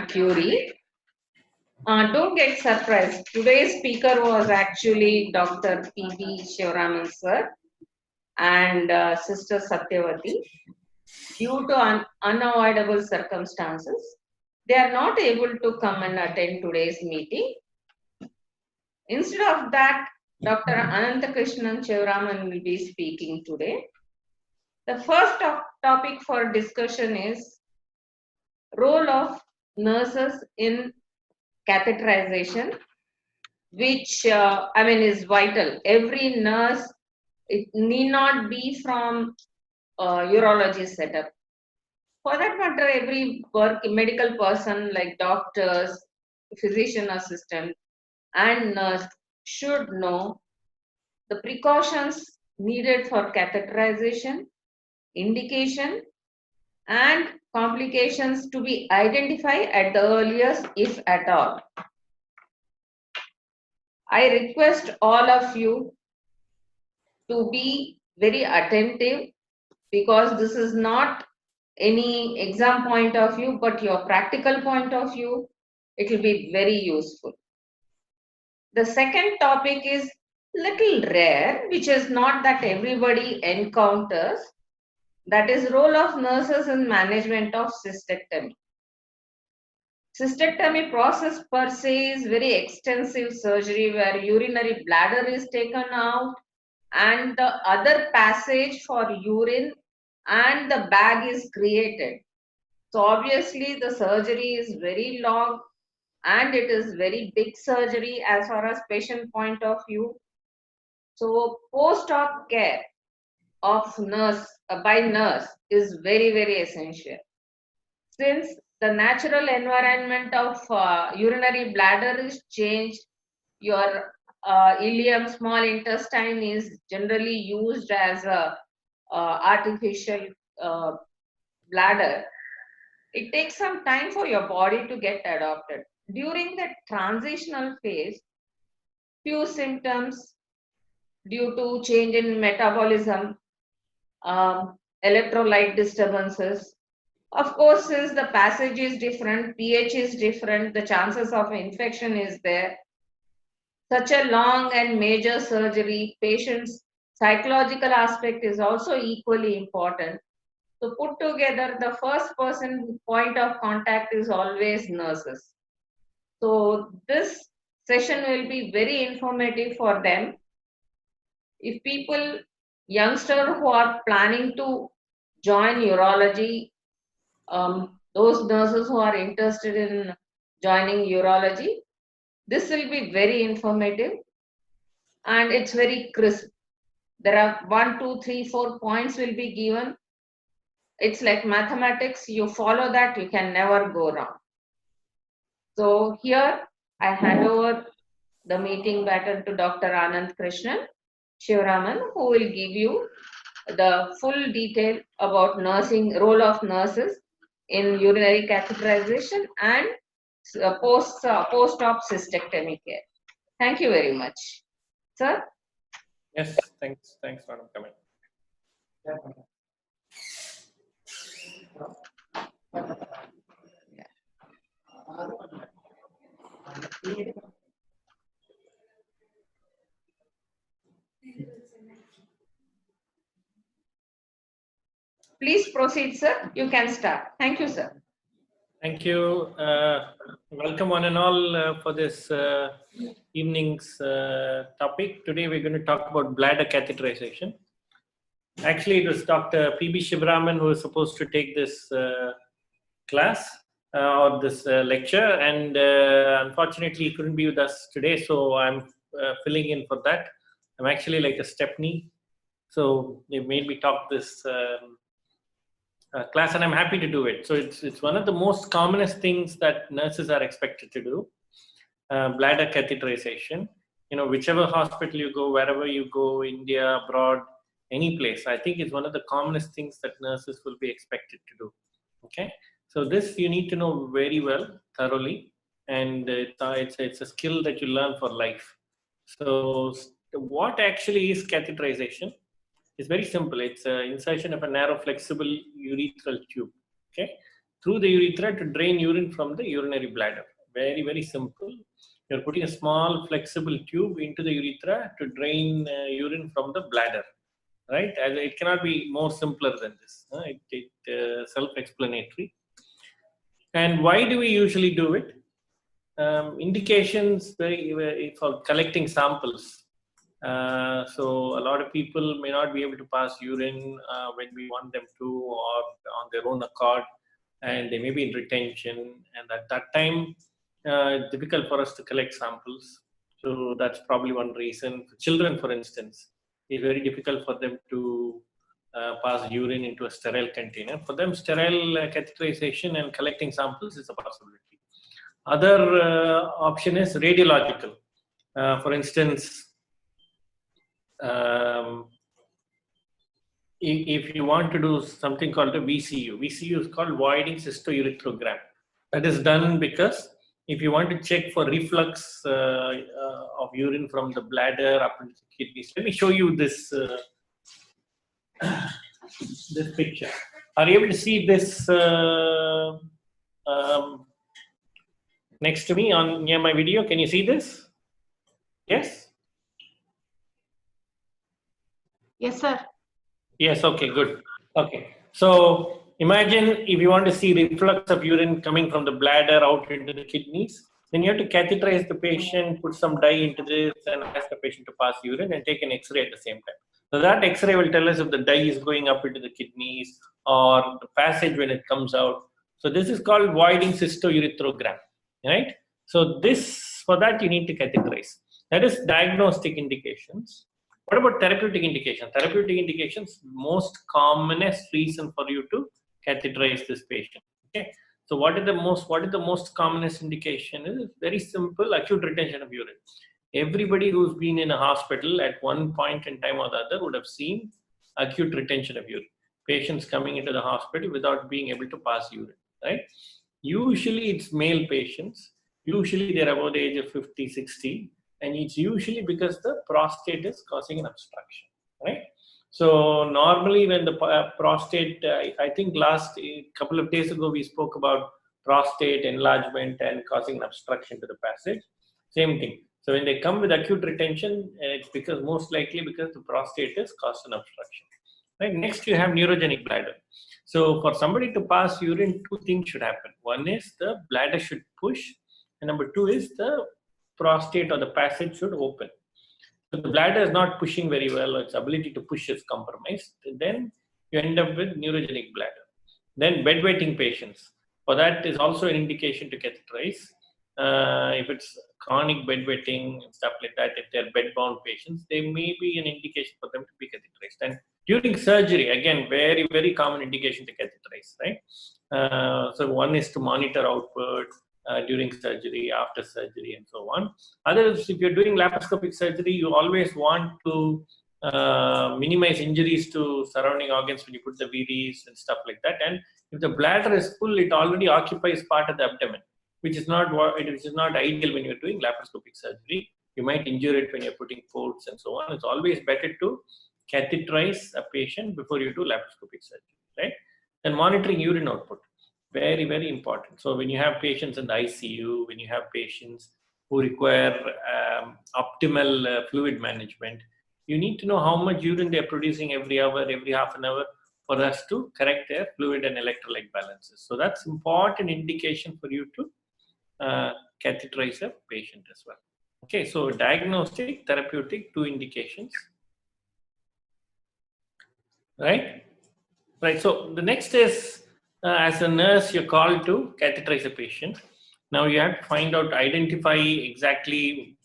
Curi. Don't get surprised. Today's speaker was actually Dr. P.B. Shivaraman sir and Sister Satyavati. Due to unavoidable circumstances, they are not able to come and attend today's meeting. Instead of that, Dr. Ananthakrishnan Shivaraman will be speaking today. The first topic for discussion is role of nurses in catheterization, which is vital. Every nurse, it need not be from urology setup. For that matter, every medical person like doctors, physician assistant, and nurse should know the precautions needed for catheterization, indication, and complications to be identified at the earliest, if at all. I request all of you to be very attentive, because this is not any exam point of view, but your practical point of view. It will be very useful. The second topic is little rare, which is not that everybody encounters. That is role of nurses in management of cystectomy. Cystectomy process per se is very extensive surgery where urinary bladder is taken out and the other passage for urine and the bag is created. So obviously the surgery is very long and it is very big surgery as far as patient point of view. So post-op care of nurse by nurse is very, very essential. Since the natural environment of urinary bladder is changed, your ileum, small intestine, is generally used as a artificial bladder. It takes some time for your body to get adopted. During the transitional phase, few symptoms due to change in metabolism, electrolyte disturbances. Of course, since the passage is different, pH is different, the chances of infection is there. Such a long and major surgery, patient's psychological aspect is also equally important. So put together, the first person point of contact is always nurses. So this session will be very informative for them. If people, youngsters who are planning to join urology, those nurses who are interested in joining urology, this will be very informative and it's very crisp. There are 1, 2, 3, 4 points will be given. It's like mathematics. You follow that, you can never go wrong. So here I hand over the meeting baton to Dr. Anand Krishnan Shivaraman, who will give you the full detail about nursing, role of nurses in urinary catheterization and post-op cystectomy care. Thank you very much. Sir? Yes, thanks, Madam. Come in. Please proceed, sir. You can start. Thank you, sir. Thank you. Welcome one and all for this evening's topic. Today we're going to talk about bladder catheterization. Actually, it was Dr. P.B. Shivaraman who was supposed to take this class or this lecture, and unfortunately he couldn't be with us today, so I'm filling in for that. I'm actually like a stepney, so they made me talk this class, and I'm happy to do it. So it's one of the most commonest things that nurses are expected to do, bladder catheterization. You know, whichever hospital you go, wherever you go, India, abroad, any place, I think it's one of the commonest things that nurses will be expected to do. Okay, so this you need to know very well, thoroughly, and it's a skill that you learn for life. So what actually is catheterization? It's very simple. It's an insertion of a narrow, flexible urethral tube. Okay, through the urethra to drain urine from the urinary bladder. Very, very simple. You're putting a small flexible tube into the urethra to drain urine from the bladder, right? As it cannot be more simpler than this. Self-explanatory. And why do we usually do it? Indications for collecting samples. So a lot of people may not be able to pass urine when we want them to, or on their own accord, and they may be in retention, and at that time it's difficult for us to collect samples. So that's probably one reason. For children, for instance, it's very difficult for them to pass urine into a sterile container. For them, sterile catheterization and collecting samples is a possibility. Other option is radiological. For instance, if you want to do something called a VCU, VCU is called voiding cystourethrogram. That is done because if you want to check for reflux of urine from the bladder up into the kidneys, let me show you this this picture. Are you able to see this next to me on near my video? Can you see this? Yes? Yes, sir. Yes, okay, good. Okay, so imagine if you want to see reflux of urine coming from the bladder out into the kidneys, then you have to catheterize the patient, put some dye into this, and ask the patient to pass urine and take an X-ray at the same time. So that X-ray will tell us if the dye is going up into the kidneys or the passage when it comes out. So this is called voiding cystourethrogram, right? So this, for that you need to catheterize. That is diagnostic indications. What about therapeutic indications? Therapeutic indications, most commonest reason for you to catheterize this patient. Okay. So what is the most commonest indication? Is very simple: acute retention of urine. Everybody who's been in a hospital at one point in time or the other would have seen acute retention of urine. Patients coming into the hospital without being able to pass urine, right? Usually it's male patients. Usually they're above the age of 50, 60. And it's usually because the prostate is causing an obstruction, right? So normally when the prostate, I think last couple of days ago we spoke about prostate enlargement and causing an obstruction to the passage. Same thing. So when they come with acute retention, it's because most likely because the prostate has caused an obstruction. Right. Next, you have neurogenic bladder. So for somebody to pass urine, two things should happen. One is the bladder should push, and number two is the prostate or the passage should open. So the bladder is not pushing very well, or its ability to push is compromised. Then you end up with neurogenic bladder. Then bedwetting patients. For that is also an indication to catheterize. If it's chronic bedwetting and stuff like that, if they're bedbound patients, they may be an indication for them to be catheterized. And during surgery, again, very, very common indication to catheterize, right? So one is to monitor output during surgery, after surgery, and so on. Others, if you're doing laparoscopic surgery, you always want to minimize injuries to surrounding organs when you put the VDs and stuff like that. And if the bladder is full, it already occupies part of the abdomen, which is not ideal when you're doing laparoscopic surgery. You might injure it when you're putting ports and so on. It's always better to catheterize a patient before you do laparoscopic surgery, right? And monitoring urine output, very, very important. So when you have patients in the ICU, when you have patients who require optimal fluid management, you need to know how much urine they're producing every hour, every half an hour, for us to correct their fluid and electrolyte balances. So that's important indication for you to catheterize a patient as well. Okay, so diagnostic, therapeutic, two indications. Right? Right, so the next is, as a nurse, you're called to catheterize a patient. Now you have to find out, identify exactly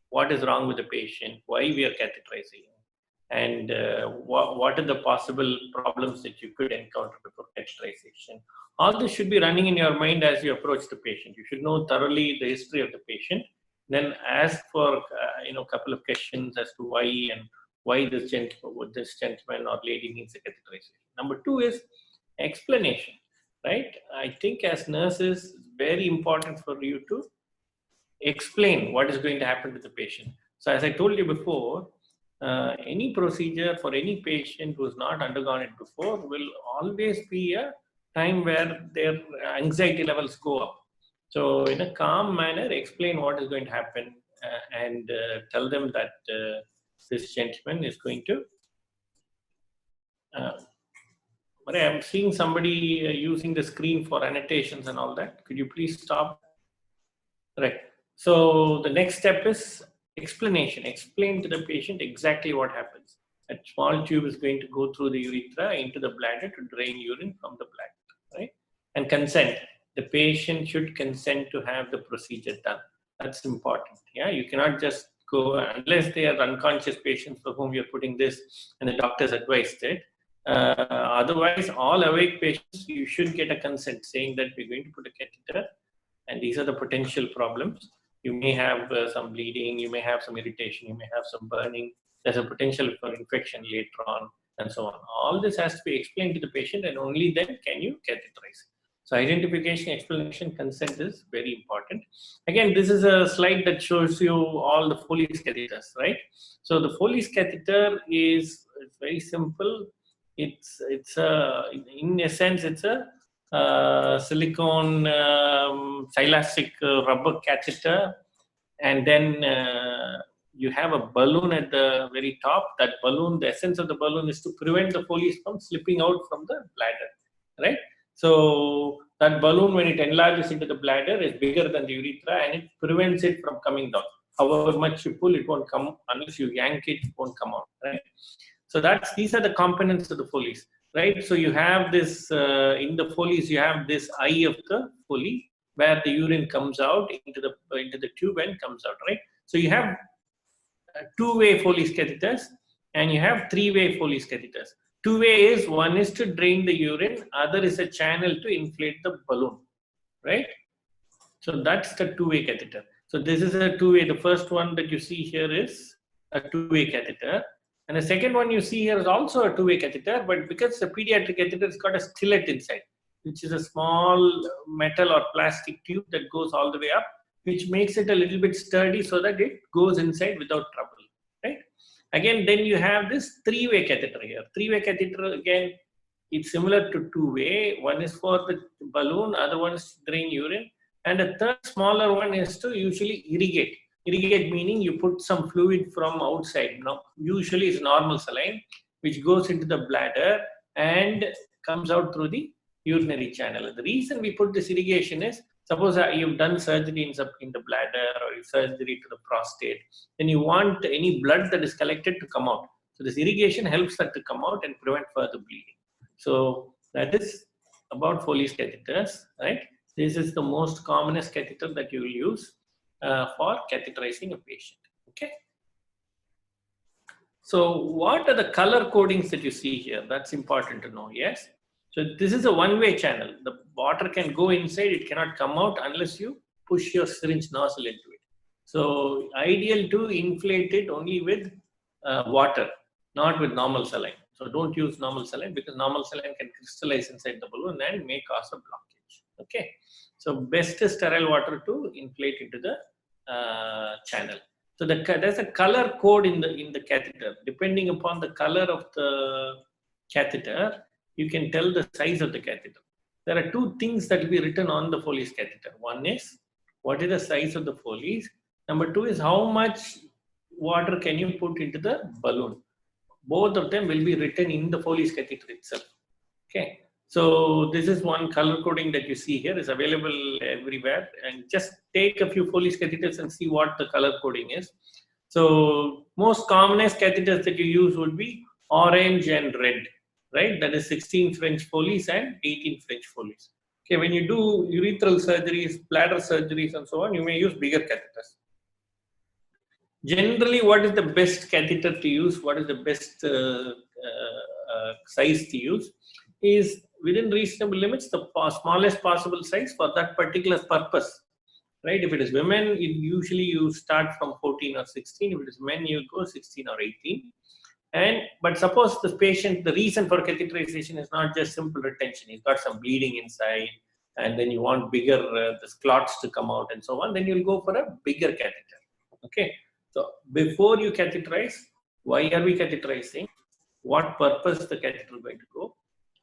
what is wrong with the patient, why we are catheterizing, and what are the possible problems that you could encounter before catheterization. All this should be running in your mind as you approach the patient. You should know thoroughly the history of the patient, then ask for a couple of questions as to why this gentleman or lady needs a catheterization. Number two is explanation, right? I think as nurses, it's very important for you to explain what is going to happen to the patient. So as I told you before, any procedure for any patient who has not undergone it before will always be a time where their anxiety levels go up. So in a calm manner, explain what is going to happen and tell them that this gentleman is going to. But I'm seeing somebody using the screen for annotations and all that. Could you please stop? Right. So the next step is explanation. Explain to the patient exactly what happens. A small tube is going to go through the urethra into the bladder to drain urine from the bladder, right? And consent. The patient should consent to have the procedure done. That's important. Yeah, you cannot just go unless they are unconscious patients for whom you're putting this and the doctor's advised it. Otherwise, all awake patients, you should get a consent saying that we're going to put a catheter and these are the potential problems. You may have some bleeding, you may have some irritation, you may have some burning. There's a potential for infection later on, and so on. All this has to be explained to the patient, and only then can you catheterize. So identification, explanation, consent is very important. Again, this is a slide that shows you all the Foley's catheters, right? So the Foley's catheter is very simple. It's in a sense, it's a silicone silastic rubber catheter, and then you have a balloon at the very top. That balloon, the essence of the balloon is to prevent the Foley's from slipping out from the bladder, right? So that balloon, when it enlarges into the bladder, is bigger than the urethra, and it prevents it from coming down. However much you pull, it won't come. Unless you yank it, it won't come out, right? So these are the components of the Foley's, right? So you have this, in the Foley's, you have this eye of the Foley where the urine comes out into the tube and comes out, right? So you have two-way Foley's catheters and you have three-way Foley's catheters. Two-way is, one is to drain the urine, other is a channel to inflate the balloon, right? So that's the two-way catheter. So this is a two-way. The first one that you see here is a two-way catheter. And the second one you see here is also a two-way catheter, but because the pediatric catheter has got a stillet inside, which is a small metal or plastic tube that goes all the way up, which makes it a little bit sturdy so that it goes inside without trouble, right? Again, then you have this three-way catheter here. Three-way catheter, again, it's similar to two-way. One is for the balloon, other one is to drain urine, and a third smaller one is to usually irrigate. Irrigate meaning you put some fluid from outside. Now, usually it's normal saline, which goes into the bladder and comes out through the urinary channel. The reason we put this irrigation is, suppose you've done surgery in the bladder or surgery to the prostate, then you want any blood that is collected to come out. So this irrigation helps that to come out and prevent further bleeding. So that is about Foley's catheters, right? This is the most commonest catheter that you will use for catheterizing a patient, okay? So what are the color codings that you see here? That's important to know, yes? So this is a one-way channel. The water can go inside, it cannot come out unless you push your syringe nozzle into it. So ideal to inflate it only with water, not with normal saline. So don't use normal saline because normal saline can crystallize inside the balloon and may cause a blockage, okay? So best is sterile water to inflate into the channel. So there's a color code in the catheter. Depending upon the color of the catheter, you can tell the size of the catheter. There are two things that will be written on the Foley's catheter. One is, what is the size of the Foley's? Number two is, how much water can you put into the balloon? Both of them will be written in the Foley's catheter itself. Okay. So this is one color coding that you see here, is available everywhere, and just take a few Foley's catheters and see what the color coding is. So most commonest catheters that you use would be orange and red, right? That is 16 French Foley's and 18 French Foley's. Okay, when you do urethral surgeries, bladder surgeries and so on, you may use bigger catheters. Generally, what is the best catheter to use? What is the best size to use? Is within reasonable limits, the smallest possible size for that particular purpose, right? If it is women, usually you start from 14 or 16. If it is men, you go 16 or 18. But suppose the patient, the reason for catheterization is not just simple retention. He's got some bleeding inside, and then you want bigger the clots to come out and so on. Then you'll go for a bigger catheter. Okay. So before you catheterize, why are we catheterizing? What purpose the catheter is going to go?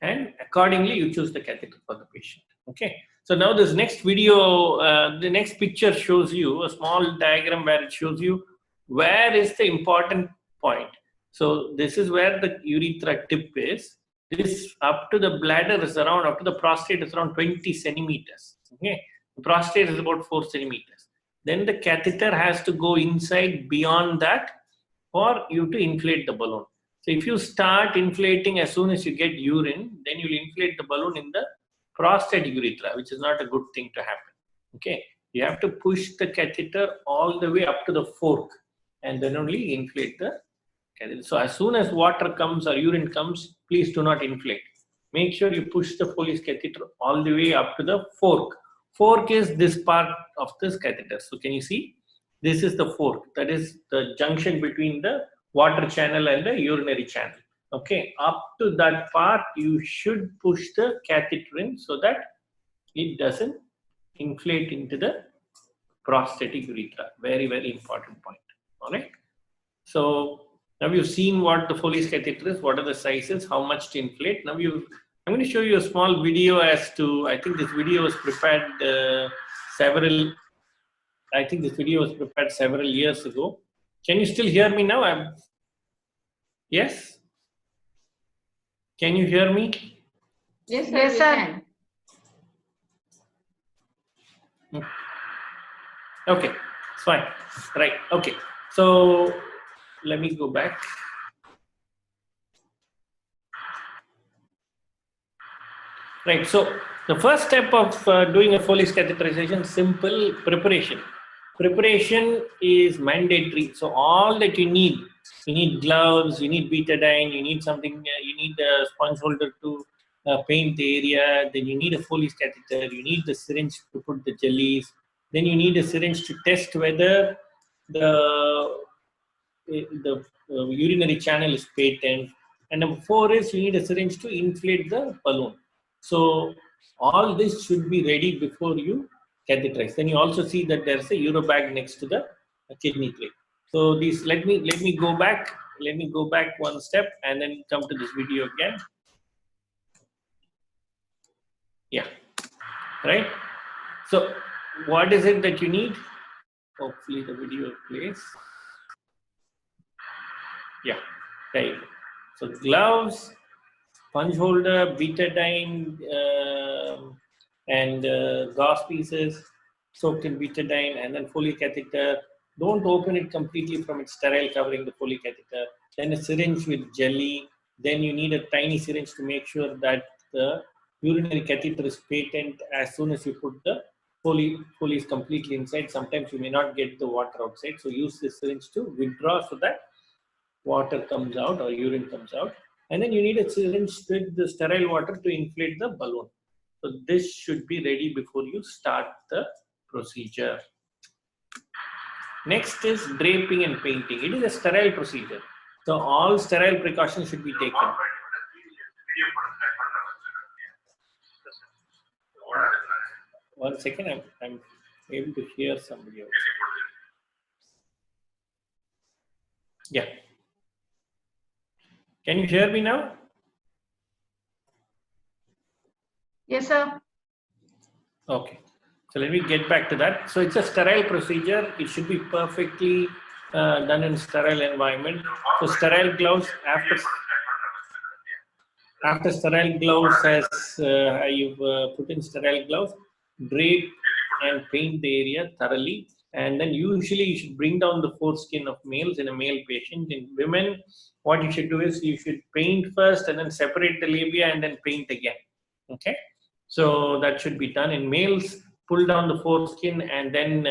and accordingly you choose the catheter for the patient. Okay. So now this next video, the next picture shows you a small diagram where it shows you where is the important point. So this is where the urethra tip is. This up to the bladder is around, up to the prostate is around 20 centimeters. Okay. The prostate is about 4 centimeters. Then the catheter has to go inside beyond that for you to inflate the balloon. So if you start inflating as soon as you get urine, then you'll inflate the balloon in the prostate urethra, which is not a good thing to happen. Okay, you have to push the catheter all the way up to the fork and then only inflate the catheter. So as soon as water comes or urine comes, please do not inflate. Make sure you push the Foley's catheter all the way up to the fork. Fork is this part of this catheter. So can you see? This is the fork. That is the junction between the water channel and the urinary channel. Okay, up to that part, you should push the catheter in so that it doesn't inflate into the prostatic urethra. Very, very important point. All right. So now you've seen what the Foley's catheter is, what are the sizes, how much to inflate. Now I'm going to show you a small video as to, I think this video was prepared several years ago. Can you still hear me now? Yes? Can you hear me? Yes, sir. Yes, we sir. can. Okay, it's fine. Right, okay. So let me go back. Right, so the first step of doing a Foley's catheterization, simple preparation. Preparation is mandatory. So all that you need gloves, you need betadine, you need something, you need a sponge holder to paint the area, then you need a Foley's catheter, you need the syringe to put the jellies, then you need a syringe to test whether the urinary channel is patent. And number 4 is you need a syringe to inflate the balloon. So all this should be ready before you catheterize. Then you also see that there's a Euro bag next to the kidney tray. So these, let me go back. Let me go back one step and then come to this video again. Yeah, right. So what is it that you need? Hopefully the video plays. Yeah, there you go. So gloves, sponge holder, betadine, and gauze pieces soaked in betadine, and then Foley catheter. Don't open it completely from its sterile covering, the Foley catheter. Then a syringe with jelly. Then you need a tiny syringe to make sure that the urinary catheter is patent as soon as you put the Foley is completely inside. Sometimes you may not get the water outside. So use this syringe to withdraw so that water comes out or urine comes out. And then you need a syringe with the sterile water to inflate the balloon. So this should be ready before you start the procedure. Next is draping and painting. It is a sterile procedure. So all sterile precautions should be taken. One second, I'm able to hear somebody else. Yeah. Can you hear me now? Yes, sir. Okay. So let me get back to that. So it's a sterile procedure. It should be perfectly done in sterile environment. So sterile gloves, after sterile gloves, as you've put in sterile gloves, drape and paint the area thoroughly. And then usually you should bring down the foreskin of males in a male patient. In women, what you should do is you should paint first and then separate the labia and then paint again. Okay. So that should be done. In males, pull down the foreskin and then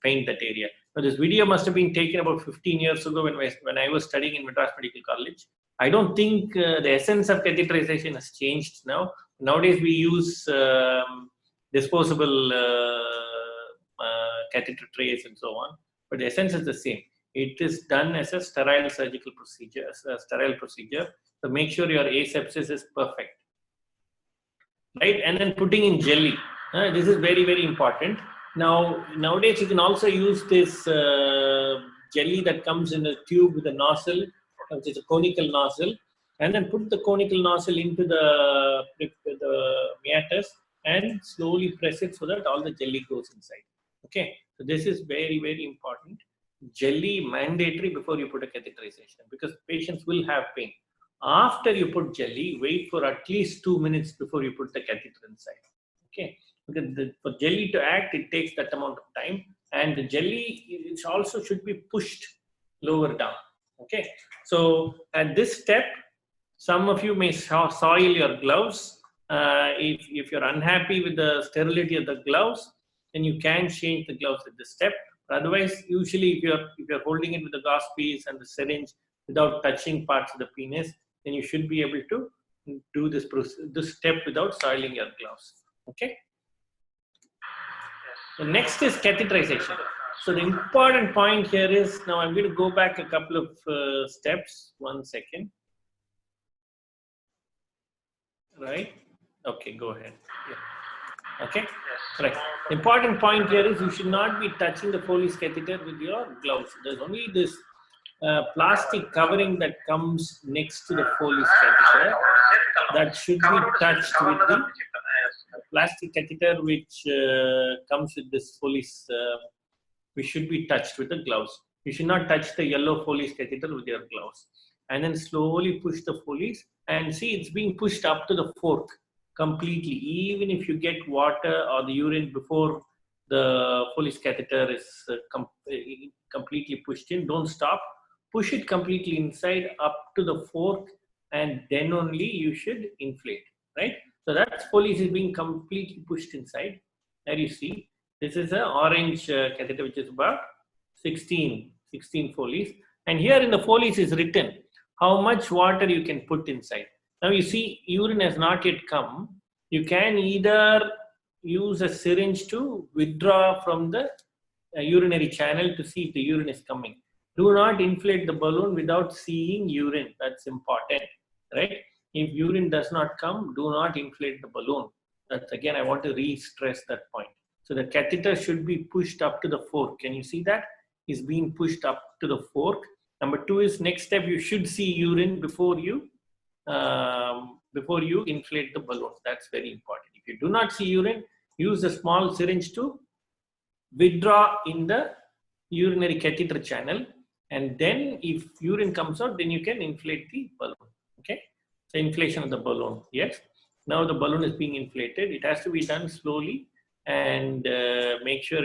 paint that area. Now, this video must have been taken about 15 years ago when I was studying in Madras Medical College. I don't think the essence of catheterization has changed now. Nowadays, we use disposable catheter trays and so on, but the essence is the same. It is done as a sterile surgical procedure, So make sure your asepsis is perfect, right? And then putting in jelly. This is very, very important. Now, nowadays you can also use this jelly that comes in a tube with a nozzle, which is a conical nozzle, and then put the conical nozzle into the meatus and slowly press it so that all the jelly goes inside. Okay, so this is very, very important. Jelly mandatory before you put a catheterization, because patients will have pain. After you put jelly, wait for at least 2 minutes before you put the catheter inside. Okay, because for jelly to act, it takes that amount of time, and the jelly it also should be pushed lower down. Okay, so at this step, some of you may soil your gloves. If you're unhappy with the sterility of the gloves, then you can change the gloves at this step. Otherwise, usually if you're holding it with the gauze piece and the syringe without touching parts of the penis, then you should be able to do this step without soiling your gloves. Okay. The next is catheterization. So the important point here is, now I'm going to go back a couple of steps. 1 second. Right? Okay, go ahead. Yeah. Okay, right. The important point here is you should not be touching the Foley's catheter with your gloves. There's only this plastic covering that comes next to the Foley's catheter that should be touched with the plastic catheter, which comes with this Foley's, which should be touched with the gloves. You should not touch the yellow Foley's catheter with your gloves. And then slowly push the Foley's, and see it's being pushed up to the fork completely. Even if you get water or the urine before the Foley's catheter is completely pushed in, don't stop. Push it completely inside up to the fork, and then only you should inflate, right? So that's Foley's is being completely pushed inside. There you see, this is an orange catheter, which is about 16 Foley's. And here in the Foley's is written how much water you can put inside. Now you see urine has not yet come. You can either use a syringe to withdraw from the urinary channel to see if the urine is coming. Do not inflate the balloon without seeing urine. That's important, right? If urine does not come, do not inflate the balloon. That's, again, I want to re-stress that point. So the catheter should be pushed up to the fork. Can you see that? It's being pushed up to the fork. Number 2 is, next step, you should see urine before you inflate the balloon. That's very important. If you do not see urine, use a small syringe to withdraw in the urinary catheter channel, and then if urine comes out, then you can inflate the balloon. Okay, so inflation of the balloon. Yes, now the balloon is being inflated. It has to be done slowly, and make sure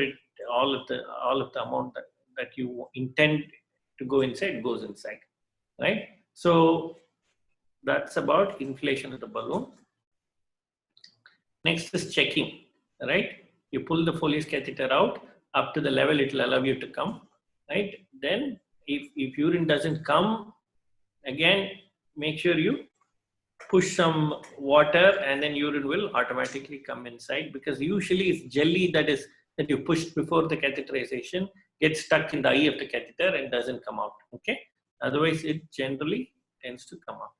all of the amount that you intend to go inside goes inside, right? So that's about inflation of the balloon. Next is checking, right? You pull the Foley's catheter out up to the level it will allow you to come, right? Then if urine doesn't come, again, make sure you push some water, and then urine will automatically come inside, because usually it's jelly that you pushed before the catheterization gets stuck in the eye of the catheter and doesn't come out. Okay, otherwise it generally tends to come out,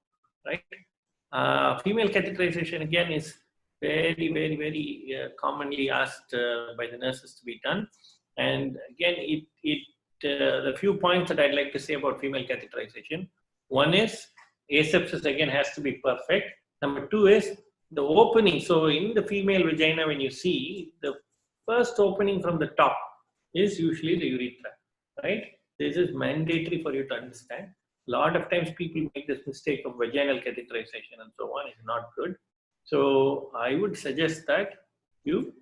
right? Female catheterization, again, is very, very, very commonly asked by the nurses to be done. And again, the few points that I'd like to say about female catheterization. One is asepsis, again, has to be perfect. Number 2 is the opening. So in the female vagina, when you see, the first opening from the top is usually the urethra, right? This is mandatory for you to understand. A lot of times people make this mistake of vaginal catheterization and so on. It's not good. So I would suggest that you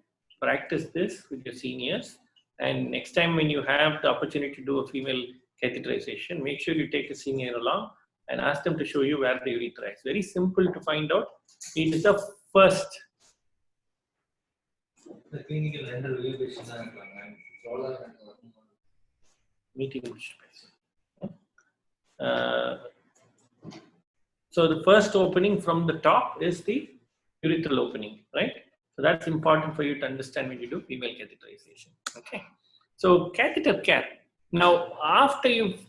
practice this with your seniors, and next time when you have the opportunity to do a female catheterization, make sure you take a senior along and ask them to show you where the urethra is. Very simple to find out. It is the first. The clinical evaluation meeting space. So the first opening from the top is the urethral opening, right? So that's important for you to understand when you do female catheterization. Okay. So catheter care. Now,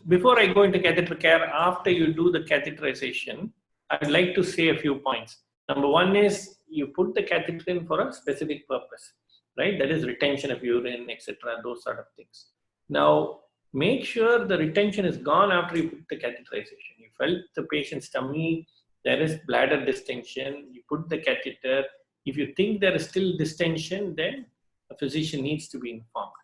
before I go into catheter care, after you do the catheterization, I'd like to say a few points. Number 1 is you put the catheter in for a specific purpose, right? That is retention of urine, etc., those sort of things. Now, make sure the retention is gone after you put the catheterization. You felt the patient's tummy, there is bladder distension, you put the catheter. If you think there is still distension, then a physician needs to be informed.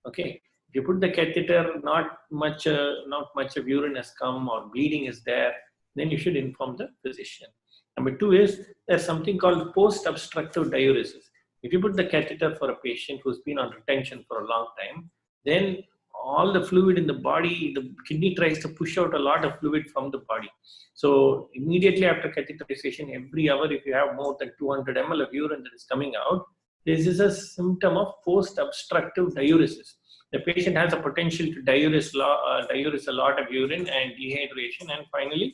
Okay. If you put the catheter, not much of urine has come or bleeding is there, then you should inform the physician. Number two is there's something called post-obstructive diuresis. If you put the catheter for a patient who's been on retention for a long time, then all the fluid in the body, the kidney tries to push out a lot of fluid from the body. So immediately after catheterization, every hour, if you have more than 200 ml of urine that is coming out, this is a symptom of post-obstructive diuresis. The patient has a potential to diurese a lot of urine and dehydration, and finally,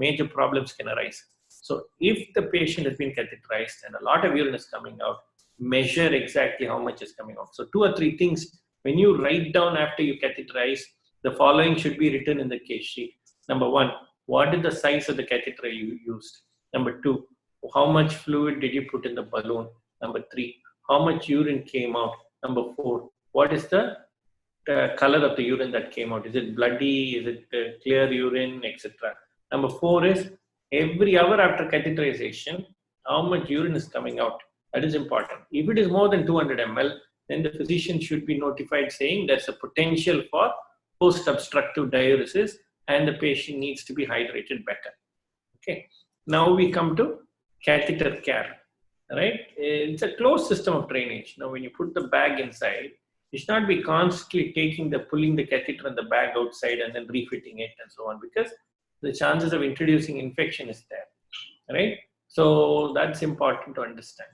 major problems can arise. So if the patient has been catheterized and a lot of urine is coming out, measure exactly how much is coming out. So 2 or 3 things, when you write down after you catheterize, the following should be written in the case sheet. Number 1, what is the size of the catheter you used? Number 2, how much fluid did you put in the balloon? Number 3, how much urine came out? Number 4, what is the color of the urine that came out? Is it bloody? Is it clear urine, etc.? Number 4 is every hour after catheterization, how much urine is coming out? That is important. If it is more than 200 ml, then the physician should be notified saying there's a potential for post-obstructive diuresis and the patient needs to be hydrated better. Okay. Now we come to catheter care. Right? It's a closed system of drainage. Now, when you put the bag inside, you should not be constantly pulling the catheter and the bag outside and then refitting it and so on, because the chances of introducing infection is there. Right? So that's important to understand.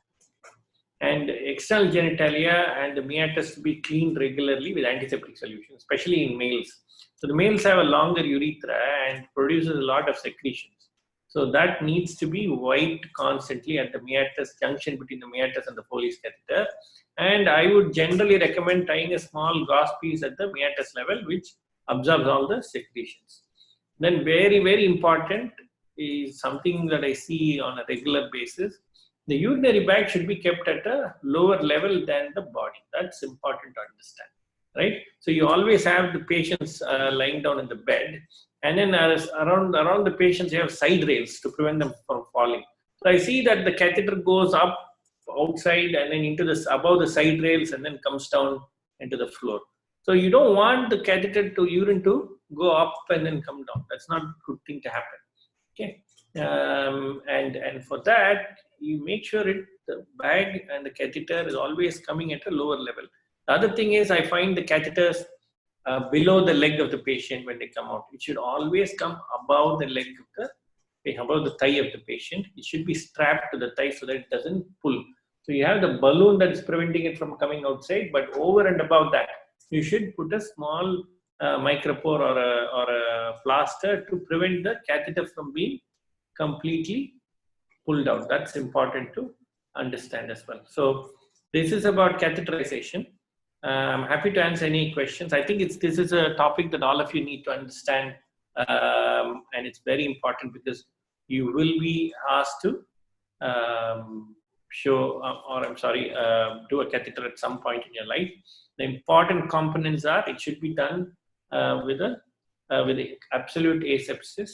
And external genitalia and the meatus to be cleaned regularly with antiseptic solution, especially in males. So the males have a longer urethra and produces a lot of secretions. So that needs to be wiped constantly at the meatus, junction between the meatus and the Foley's catheter. And I would generally recommend tying a small gauze piece at the meatus level, which absorbs all the secretions. Then very, very important is something that I see on a regular basis. The urinary bag should be kept at a lower level than the body. That's important to understand, right? So you always have the patients lying down in the bed, and then around the patients you have side rails to prevent them from falling. So I see that the catheter goes up outside and then into above the side rails and then comes down into the floor. So you don't want the catheter urine to go up and then come down. That's not a good thing to happen. Okay, and for that you make sure the bag and the catheter is always coming at a lower level. The other thing is, I find the catheters below the leg of the patient when they come out. It should always come above the leg of above the thigh of the patient. It should be strapped to the thigh so that it doesn't pull. So you have the balloon that is preventing it from coming outside, but over and above that, you should put a small micropore or a plaster to prevent the catheter from being completely pulled out. That's important to understand as well. So this is about catheterization. I'm happy to answer any questions. I think this is a topic that all of you need to understand, and it's very important because you will be asked to do a catheter at some point in your life. The important components are it should be done with absolute asepsis,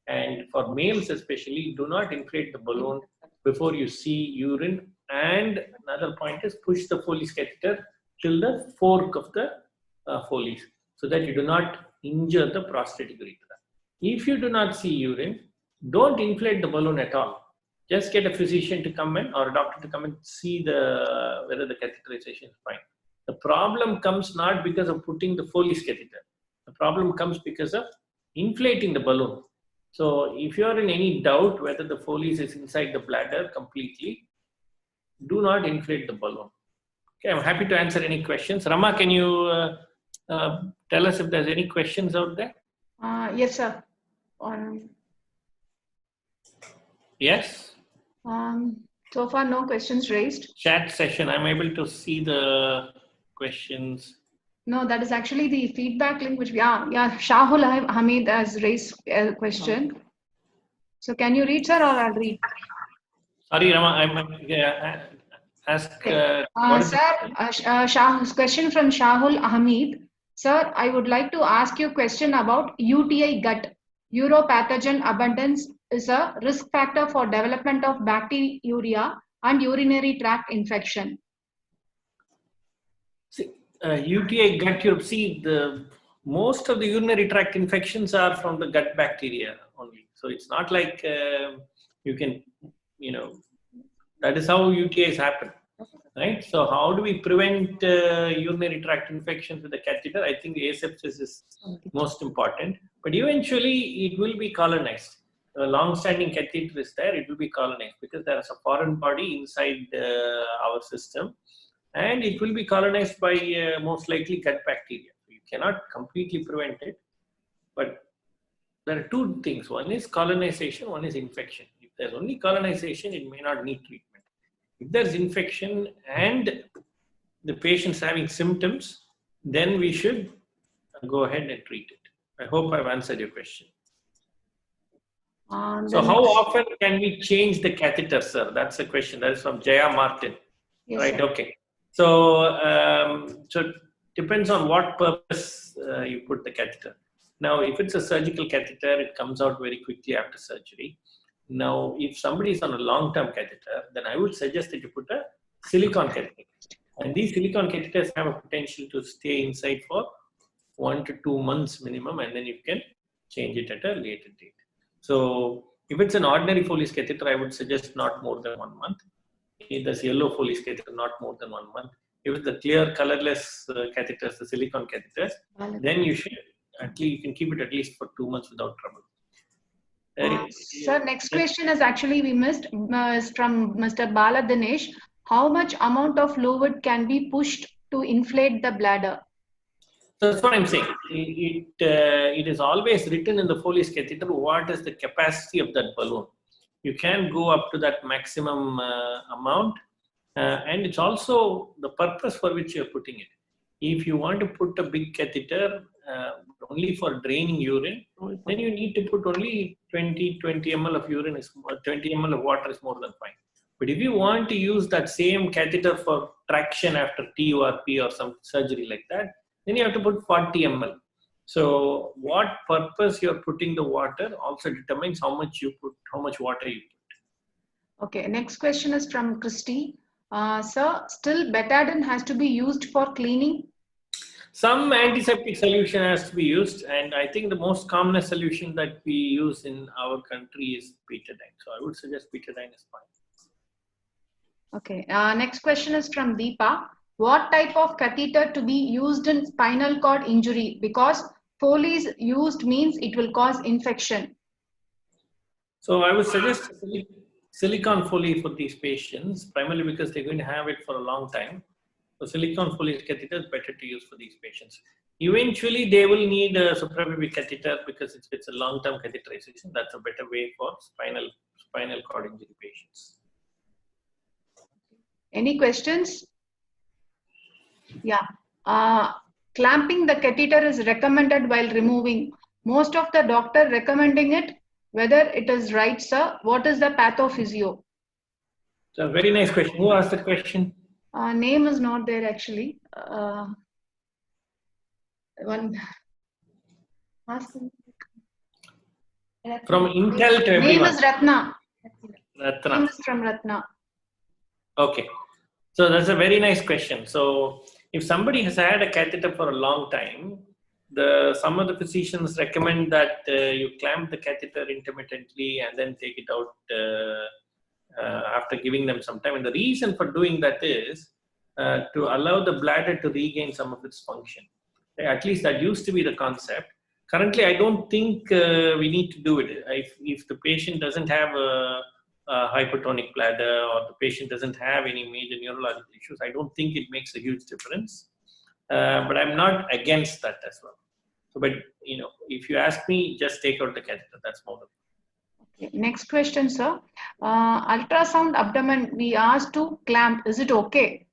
and for males especially, do not inflate the balloon before you see urine. And another point is push the Foley's catheter till the fork of the Foley's, so that you do not injure the prostatic urethra. If you do not see urine, don't inflate the balloon at all. Just get a physician to come in or a doctor to come and see whether the catheterization is fine. The problem comes not because of putting the Foley's catheter. The problem comes because of inflating the balloon. So if you are in any doubt whether the Foley's is inside the bladder completely, do not inflate the balloon. Okay, I'm happy to answer any questions. Rama, can you tell us if there's any questions out there? Yes, sir. Yes? So far, no questions raised. Chat session, I'm able to see the questions. No, that is actually the feedback link, which Shahul Hamid has raised a question. So can you read, sir, or I'll read? Sorry, Rama, ask. Sir, question from Shahul Hamid. Sir, I would like to ask you a question about UTI gut. uropathogen abundance is a risk factor for development of bacteriuria and urinary tract infection. See, UTI gut tube. See, most of the urinary tract infections are from the gut bacteria only. So it's not like you can, that is how UTIs happen, right? So how do we prevent urinary tract infections with the catheter? I think the asepsis is most important, but eventually it will be colonized. A long-standing catheter is there, it will be colonized because there is a foreign body inside our system, and it will be colonized by most likely gut bacteria. You cannot completely prevent it, but there are two things. One is colonization, one is infection. If there's only colonization, it may not need treatment. If there's infection and the patient's having symptoms, then we should go ahead and treat it. I hope I've answered your question. So how often can we change the catheter, sir? That's the question. That is from Jaya Martin. Yes, right, sir. okay. So, so depends on what purpose you put the catheter. Now, if it's a surgical catheter, it comes out very quickly after surgery. Now, if somebody is on a long-term catheter, then I would suggest that you put a silicone catheter. And these silicone catheters have a potential to stay inside for 1 to 2 months minimum, and then you can change it at a later date. So, if it's an ordinary Foley's catheter, I would suggest not more than 1 month. If there's yellow Foley's catheter, not more than 1 month. If it's the clear, colorless catheters, the silicone catheters, then you should you can keep it at least for 2 months without trouble. Sir, next question is actually we missed is from Mr. Bala Dinesh. How much amount of fluid can be pushed to inflate the bladder? So that's what I'm saying. It is always written in the Foley's catheter what is the capacity of that balloon. You can go up to that maximum amount, and it's also the purpose for which you're putting it. If you want to put a big catheter only for draining urine, then you need to put only 20 ml of urine, 20 ml of water is more than fine. But if you want to use that same catheter for traction after TURP or some surgery like that, then you have to put 40 ml. So what purpose you're putting the water also determines how much you put, how much water you put. Okay, next question is from Christy. Sir, still betadine has to be used for cleaning? Some antiseptic solution has to be used, and I think the most common solution that we use in our country is betadine. So I would suggest betadine is fine. Okay, next question is from Deepa. What type of catheter to be used in spinal cord injury? Because Foley's used means it will cause infection. So I would suggest silicone Foley for these patients, primarily because they're going to have it for a long time. So silicone Foley catheter is better to use for these patients. Eventually, they will need a suprapubic catheter because it's a long-term catheterization. That's a better way for spinal cord injury patients. Any questions? Yeah. Clamping the catheter is recommended while removing. Most of the doctor recommending it. Whether it is right, sir. What is the pathophysio? So very nice question. Who asked the question? Name is not there actually. From Intel to everyone. Name is Ratna. Ratna. Name is from Ratna. Okay. So that's a very nice question. So if somebody has had a catheter for a long time, some of the physicians recommend that you clamp the catheter intermittently and then take it out after giving them some time. And the reason for doing that is to allow the bladder to regain some of its function. At least that used to be the concept. Currently, I don't think we need to do it. If the patient doesn't have a hypertonic bladder or the patient doesn't have any major neurological issues, I don't think it makes a huge difference. But I'm not against that as well. So, but if you ask me, just take out the catheter. That's more than. Okay. Next question, sir. Ultrasound abdomen, we asked to clamp. Is it okay?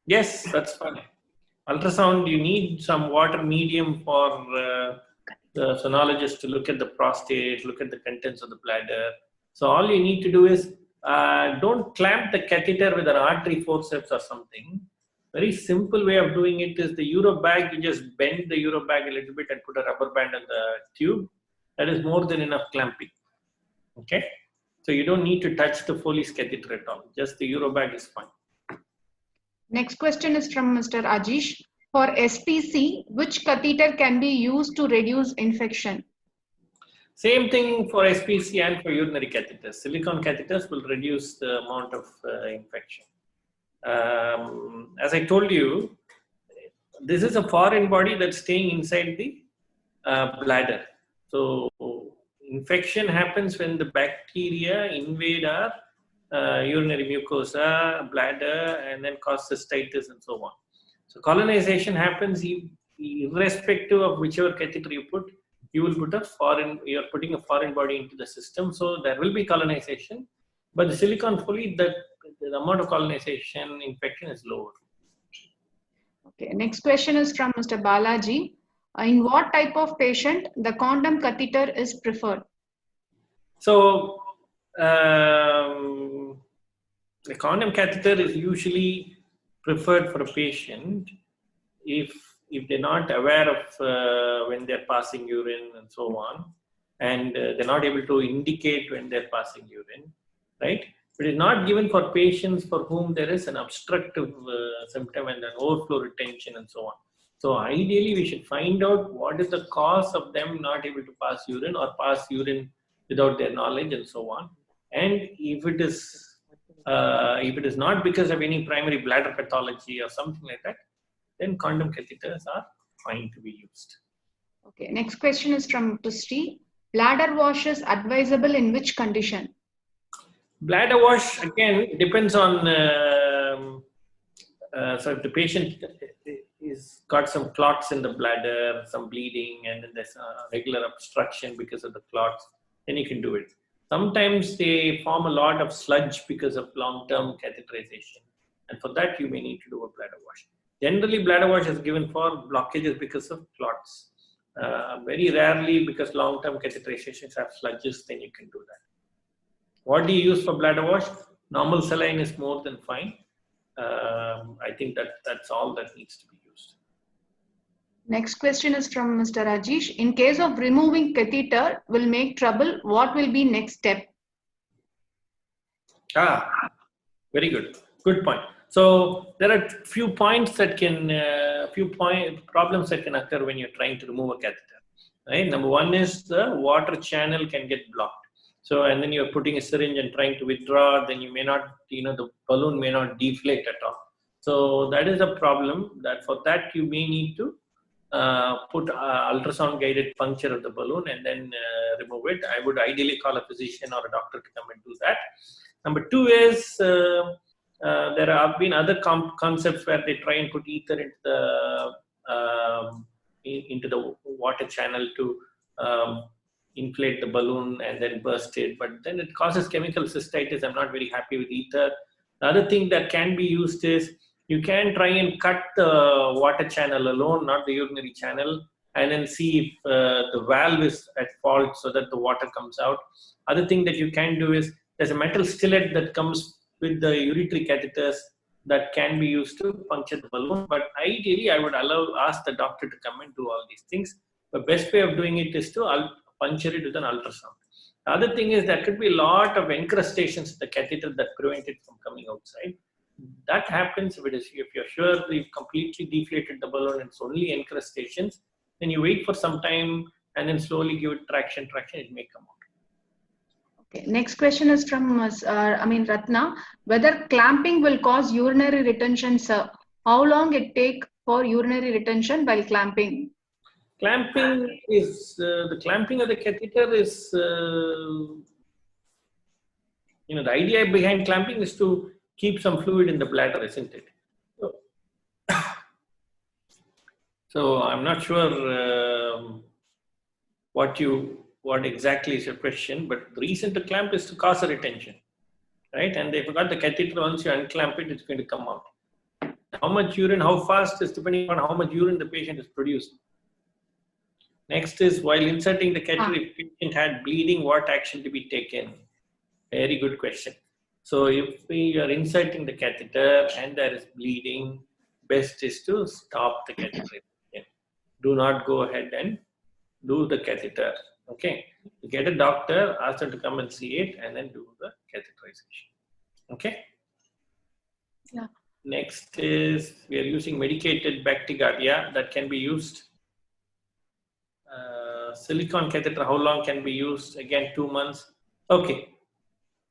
Yes, that's fine. Ultrasound, you need some water medium for the sonologist to look at the prostate, look at the contents of the bladder. So all you need to do is don't clamp the catheter with an artery forceps or something. Very simple way of doing it is the uro bag. You just bend the uro bag a little bit and put a rubber band on the tube, that is more than enough clamping. Okay, so you don't need to touch the Foley's catheter at all. Just the Urobag is fine. Next question is from Mr. Ajish. For SPC, which catheter can be used to reduce infection? Same thing for SPC and for urinary catheters. Silicone catheters will reduce the amount of infection. As I told you, this is a foreign body that's staying inside the bladder. So infection happens when the bacteria invade our urinary mucosa, bladder, and then cause cystitis and so on. So colonization happens irrespective of whichever catheter you put. You will put you're putting a foreign body into the system, so there will be colonization. But the silicone Foley, the amount of colonization infection is lower. Okay, next question is from Mr. Balaji. In what type of patient the condom catheter is preferred? So the condom catheter is usually preferred for a patient if they're not aware of when they're passing urine and so on, and they're not able to indicate when they're passing urine, right? It is not given for patients for whom there is an obstructive symptom and an overflow retention and so on. So ideally, we should find out what is the cause of them not able to pass urine or pass urine without their knowledge and so on. And if it is not because of any primary bladder pathology or something like that, then condom catheters are fine to be used. Okay, next question is from Tusti. Bladder wash is advisable in which condition? Bladder wash, again, depends on, so if the patient is got some clots in the bladder, some bleeding, and then there's a regular obstruction because of the clots, then you can do it. Sometimes they form a lot of sludge because of long-term catheterization. And for that, you may need to do a bladder wash. Generally, bladder wash is given for blockages because of clots. Very rarely, because long-term catheterizations have sludges, then you can do that. What do you use for bladder wash? Normal saline is more than fine. I think that's all that needs to be used. Next question is from Mr. Rajesh. In case of removing catheter will make trouble, what will be next step? Very good. Good point. So there are few points that can, problems that can occur when you're trying to remove a catheter. Right? Number one is the water channel can get blocked. So, and then you're putting a syringe and trying to withdraw, then you may not, the balloon may not deflate at all. So that is a problem. That for that you may need to put ultrasound guided puncture of the balloon and then remove it. I would ideally call a physician or a doctor to come and do that. Number two is there have been other concepts where they try and put ether into the water channel to inflate the balloon and then burst it, but then it causes chemical cystitis. I'm not very happy with ether. The other thing that can be used is you can try and cut the water channel alone, not the urinary channel, and then see if the valve is at fault so that the water comes out. Other thing that you can do is there's a metal stillet that comes with the uretery catheters that can be used to puncture the balloon. But ideally, I would ask the doctor to come and do all these things. The best way of doing it is to puncture it with an ultrasound. The other thing is there could be a lot of encrustations in the catheter that prevent it from coming outside. That happens if you're sure you've completely deflated the balloon and it's only encrustations, then you wait for some time and then slowly give it traction, it may come out. Okay. Next question is from Ratna. Whether clamping will cause urinary retention, sir? How long it take for urinary retention while clamping? Clamping is, the clamping of the catheter is, the idea behind clamping is to keep some fluid in the bladder, isn't it? So I'm not sure what exactly is your question, but the reason to clamp is to cause a retention, right? And if you got the catheter, once you unclamp it, it's going to come out. How much urine, how fast is depending on how much urine the patient is producing. Next is, while inserting the catheter, if the patient had bleeding, what action to be taken? Very good question. So if we are inserting the catheter and there is bleeding, best is to stop the catheter. Do not go ahead and do the catheter. Okay. You get a doctor, ask them to come and see it, and then do the catheterization. Okay. Yeah. Next is we are using medicated Bactiguardia that can be used. Silicone catheter, how long can be used? Again, 2 months. Okay.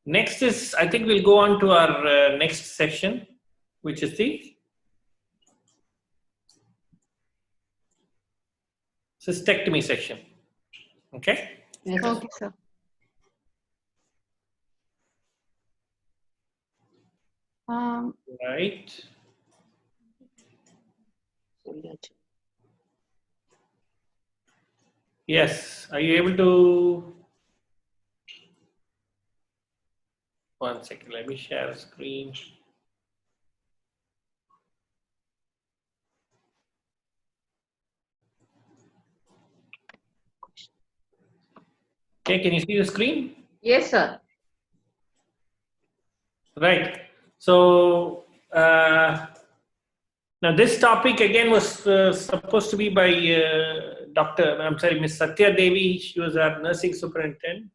Next is, I think we'll go on to our next section, which is the cystectomy section. Okay. Yes. Okay, sir. Right. Yes. Are you able to? One second. Let me share a screen. Okay. Can you see the screen? Yes, sir. Right. So now this topic again was supposed to be by Miss Satya Devi. She was our nursing superintendent.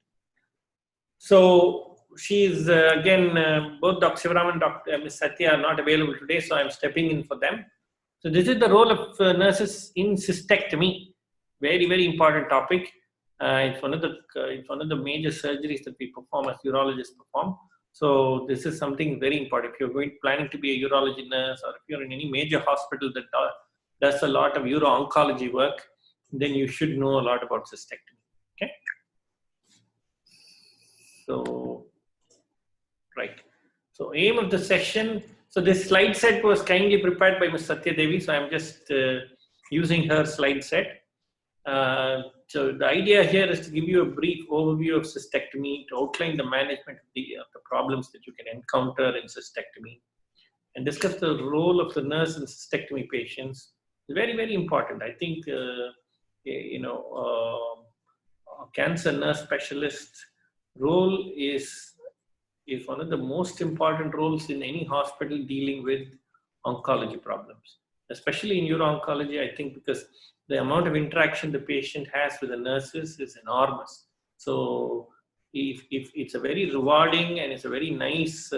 So she is again both Dr. Shivaram and Dr. Miss Satya are not available today, so I'm stepping in for them. So this is the role of nurses in cystectomy. Very, very important topic. It's one of the major surgeries that we perform as urologists perform. So this is something very important. If you're planning to be a urology nurse, or if you're in any major hospital that does a lot of uro oncology work, then you should know a lot about cystectomy. Okay. So, right. So aim of the session. So this slide set was kindly prepared by Ms. Satya Devi. So I'm just using her slide set. So the idea here is to give you a brief overview of cystectomy, to outline the management of the problems that you can encounter in cystectomy, and discuss the role of the nurse in cystectomy patients. It's very, very important. I think, cancer nurse specialist role is one of the most important roles in any hospital dealing with oncology problems, especially in uro oncology. I think because the amount of interaction the patient has with the nurses is enormous. So if it's a very rewarding and it's a very nice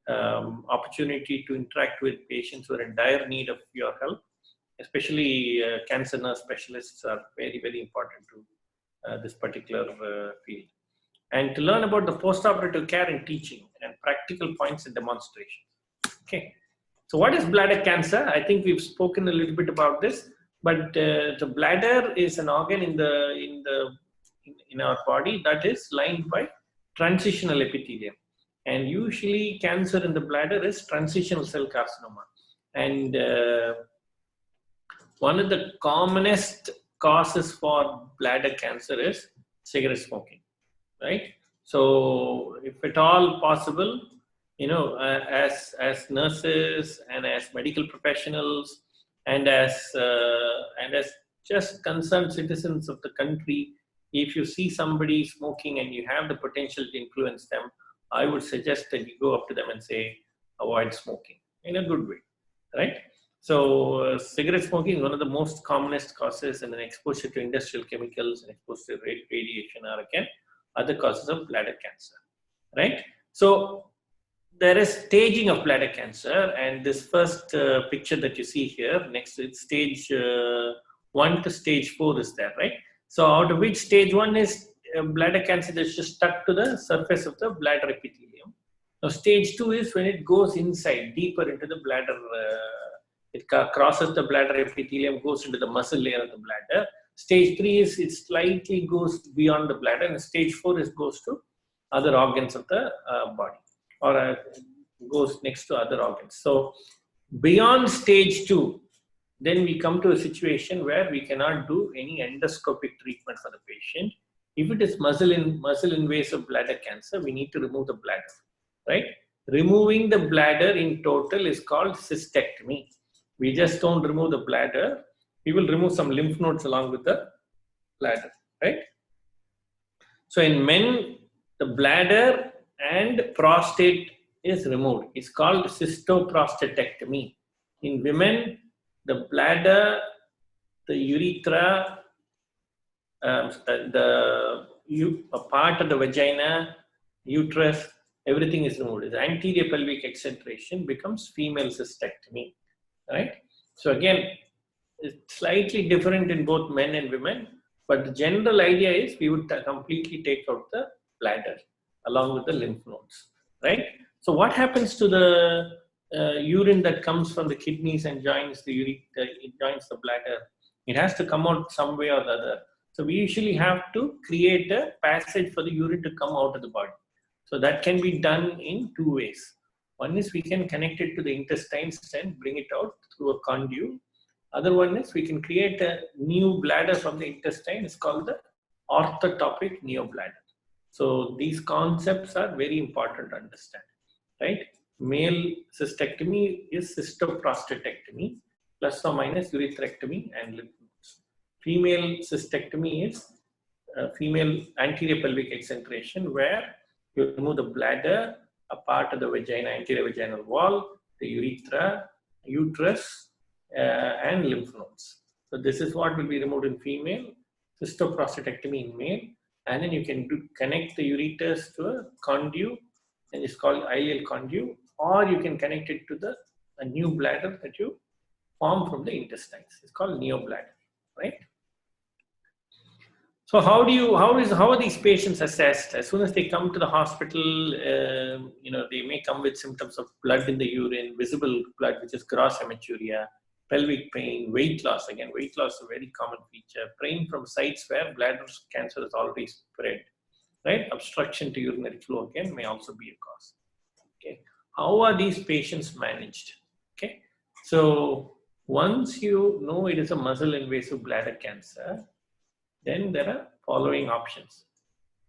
opportunity to interact with patients who are in dire need of your help, especially cancer nurse specialists are very, very important to this particular field. And to learn about the postoperative care and teaching and practical points and demonstrations. Okay. So what is bladder cancer? I think we've spoken a little bit about this, but the bladder is an organ in our body that is lined by transitional epithelium, and usually cancer in the bladder is transitional cell carcinoma. And one of the commonest causes for bladder cancer is cigarette smoking, right? So if at all possible, as nurses and as medical professionals and as just concerned citizens of the country, if you see somebody smoking and you have the potential to influence them, I would suggest that you go up to them and say, avoid smoking in a good way, right? So cigarette smoking is one of the most commonest causes, and then exposure to industrial chemicals and exposure to radiation are again other causes of bladder cancer, right? So there is staging of bladder cancer, and this first picture that you see here, next to it, stage 1 to stage 4 is there, right? So out of which stage 1 is bladder cancer that's just stuck to the surface of the bladder epithelium. Now stage 2 is when it goes inside, deeper into the bladder, it crosses the bladder epithelium, goes into the muscle layer of the bladder. Stage 3 is it slightly goes beyond the bladder, and stage 4 is goes to other organs of the body, or goes next to other organs. So beyond stage 2, then we come to a situation where we cannot do any endoscopic treatment for the patient. If it is muscle invasive bladder cancer, we need to remove the bladder, right? Removing the bladder in total is called cystectomy. We just don't remove the bladder. We will remove some lymph nodes along with the bladder, right? So in men, the bladder and prostate is removed. It's called cystoprostatectomy. In women, the bladder, the urethra, a part of the vagina, uterus, everything is removed. The anterior pelvic excenteration becomes female cystectomy, right? So again, it's slightly different in both men and women, but the general idea is we would completely take out the bladder along with the lymph nodes, right? So what happens to the urine that comes from the kidneys and joins the joins the bladder? It has to come out some way or the other. So we usually have to create a passage for the urine to come out of the body. So that can be done in two ways. One is we can connect it to the intestines and bring it out through a conduit. Other one is we can create a new bladder from the intestine. It's called the orthotopic neobladder. So these concepts are very important to understand, right? Male cystectomy is cystoprostatectomy, plus or minus urethrectomy and lymph nodes. Female cystectomy is female anterior pelvic excenteration, where you remove the bladder, a part of the vagina, anterior vaginal wall, the urethra, uterus, and lymph nodes. So this is what will be removed in female, cystoprostatectomy in male, and then you can connect the ureters to a conduit, and it's called ileal conduit, or you can connect it to a new bladder that you form from the intestines. It's called neobladder, right? So how are these patients assessed? As soon as they come to the hospital, they may come with symptoms of blood in the urine, visible blood, which is gross hematuria, pelvic pain, weight loss. Again, weight loss is a very common feature. Pain from sites where bladder cancer is already spread, right? Obstruction to urinary flow again may also be a cause. Okay, how are these patients managed? Okay, so once you know it is a muscle invasive bladder cancer, then there are following options.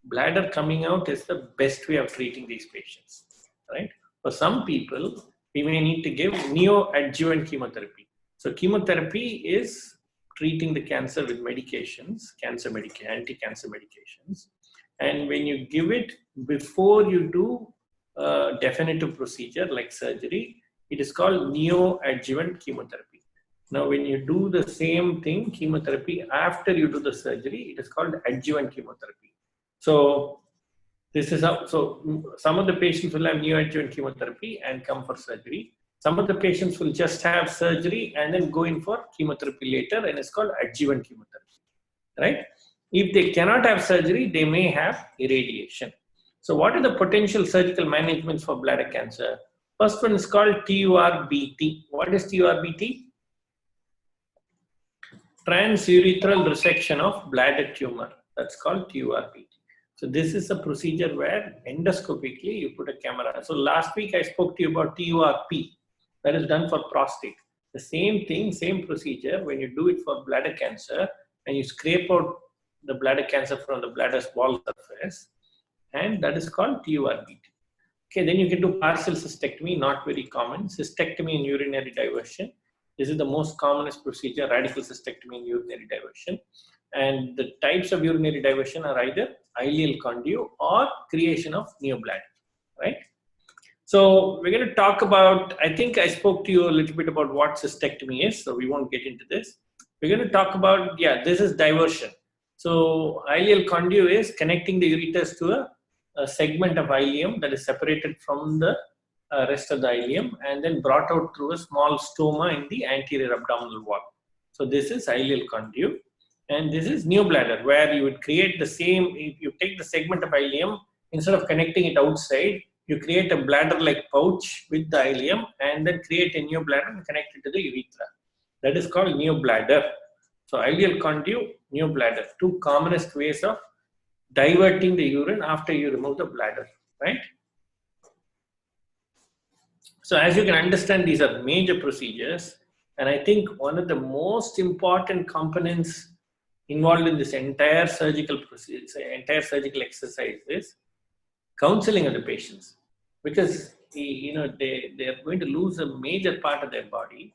Bladder coming out is the best way of treating these patients, right? For some people, we may need to give neoadjuvant chemotherapy. So chemotherapy is treating the cancer with medications, anti-cancer medications. And when you give it before you do a definitive procedure like surgery, it is called neoadjuvant chemotherapy. Now, when you do the same thing, chemotherapy, after you do the surgery, it is called adjuvant chemotherapy. So this is how, so some of the patients will have neoadjuvant chemotherapy and come for surgery. Some of the patients will just have surgery and then go in for chemotherapy later, and it's called adjuvant chemotherapy, right? If they cannot have surgery, they may have irradiation. So what are the potential surgical managements for bladder cancer? First one is called TURBT. What is TURBT? Transurethral resection of bladder tumor. That's called TURBT. So this is a procedure where endoscopically you put a camera. So last week I spoke to you about TURP. That is done for prostate. The same thing, same procedure when you do it for bladder cancer, and you scrape out the bladder cancer from the bladder's wall surface, and that is called TURBT. Okay, then you can do partial cystectomy, not very common. Cystectomy and urinary diversion. This is the most commonest procedure, radical cystectomy and urinary diversion. And the types of urinary diversion are either ileal conduit or creation of neobladder, right? So we're going to talk about, I think I spoke to you a little bit about what cystectomy is, so we won't get into this. We're going to talk about, this is diversion. So ileal conduit is connecting the ureters to a segment of ileum that is separated from the rest of the ileum and then brought out through a small stoma in the anterior abdominal wall. So this is ileal conduit, and this is neobladder, where you would create the same, if you take the segment of ileum, instead of connecting it outside, you create a bladder-like pouch with the ileum and then create a neobladder and connect it to the urethra. That is called neobladder. So ileal conduit, neobladder, two commonest ways of diverting the urine after you remove the bladder, right? So as you can understand, these are major procedures, and I think one of the most important components involved in this entire surgical procedure, entire surgical exercise is counseling of the patients, because they are going to lose a major part of their body.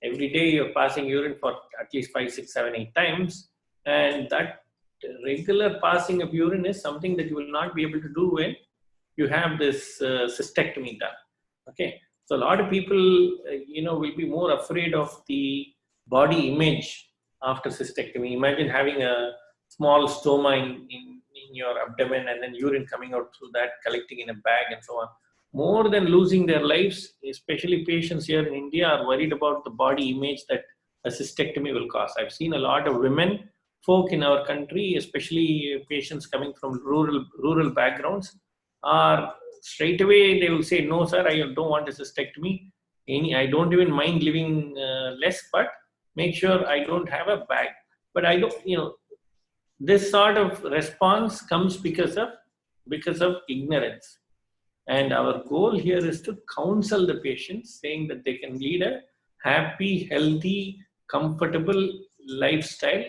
Every day you're passing urine for at least 5, 6, 7, 8 times, and that regular passing of urine is something that you will not be able to do when you have this cystectomy done. Okay, so a lot of people will be more afraid of the body image after cystectomy. Imagine having a small stoma in your abdomen, and then urine coming out through that, collecting in a bag and so on. More than losing their lives, especially patients here in India are worried about the body image that a cystectomy will cause. I've seen a lot of women folk in our country, especially patients coming from rural backgrounds, are straight away they will say, no sir, I don't want a cystectomy. I don't even mind living less, but make sure I don't have a bag. But I don't, this sort of response comes because of ignorance. And our goal here is to counsel the patients, saying that they can lead a happy, healthy, comfortable lifestyle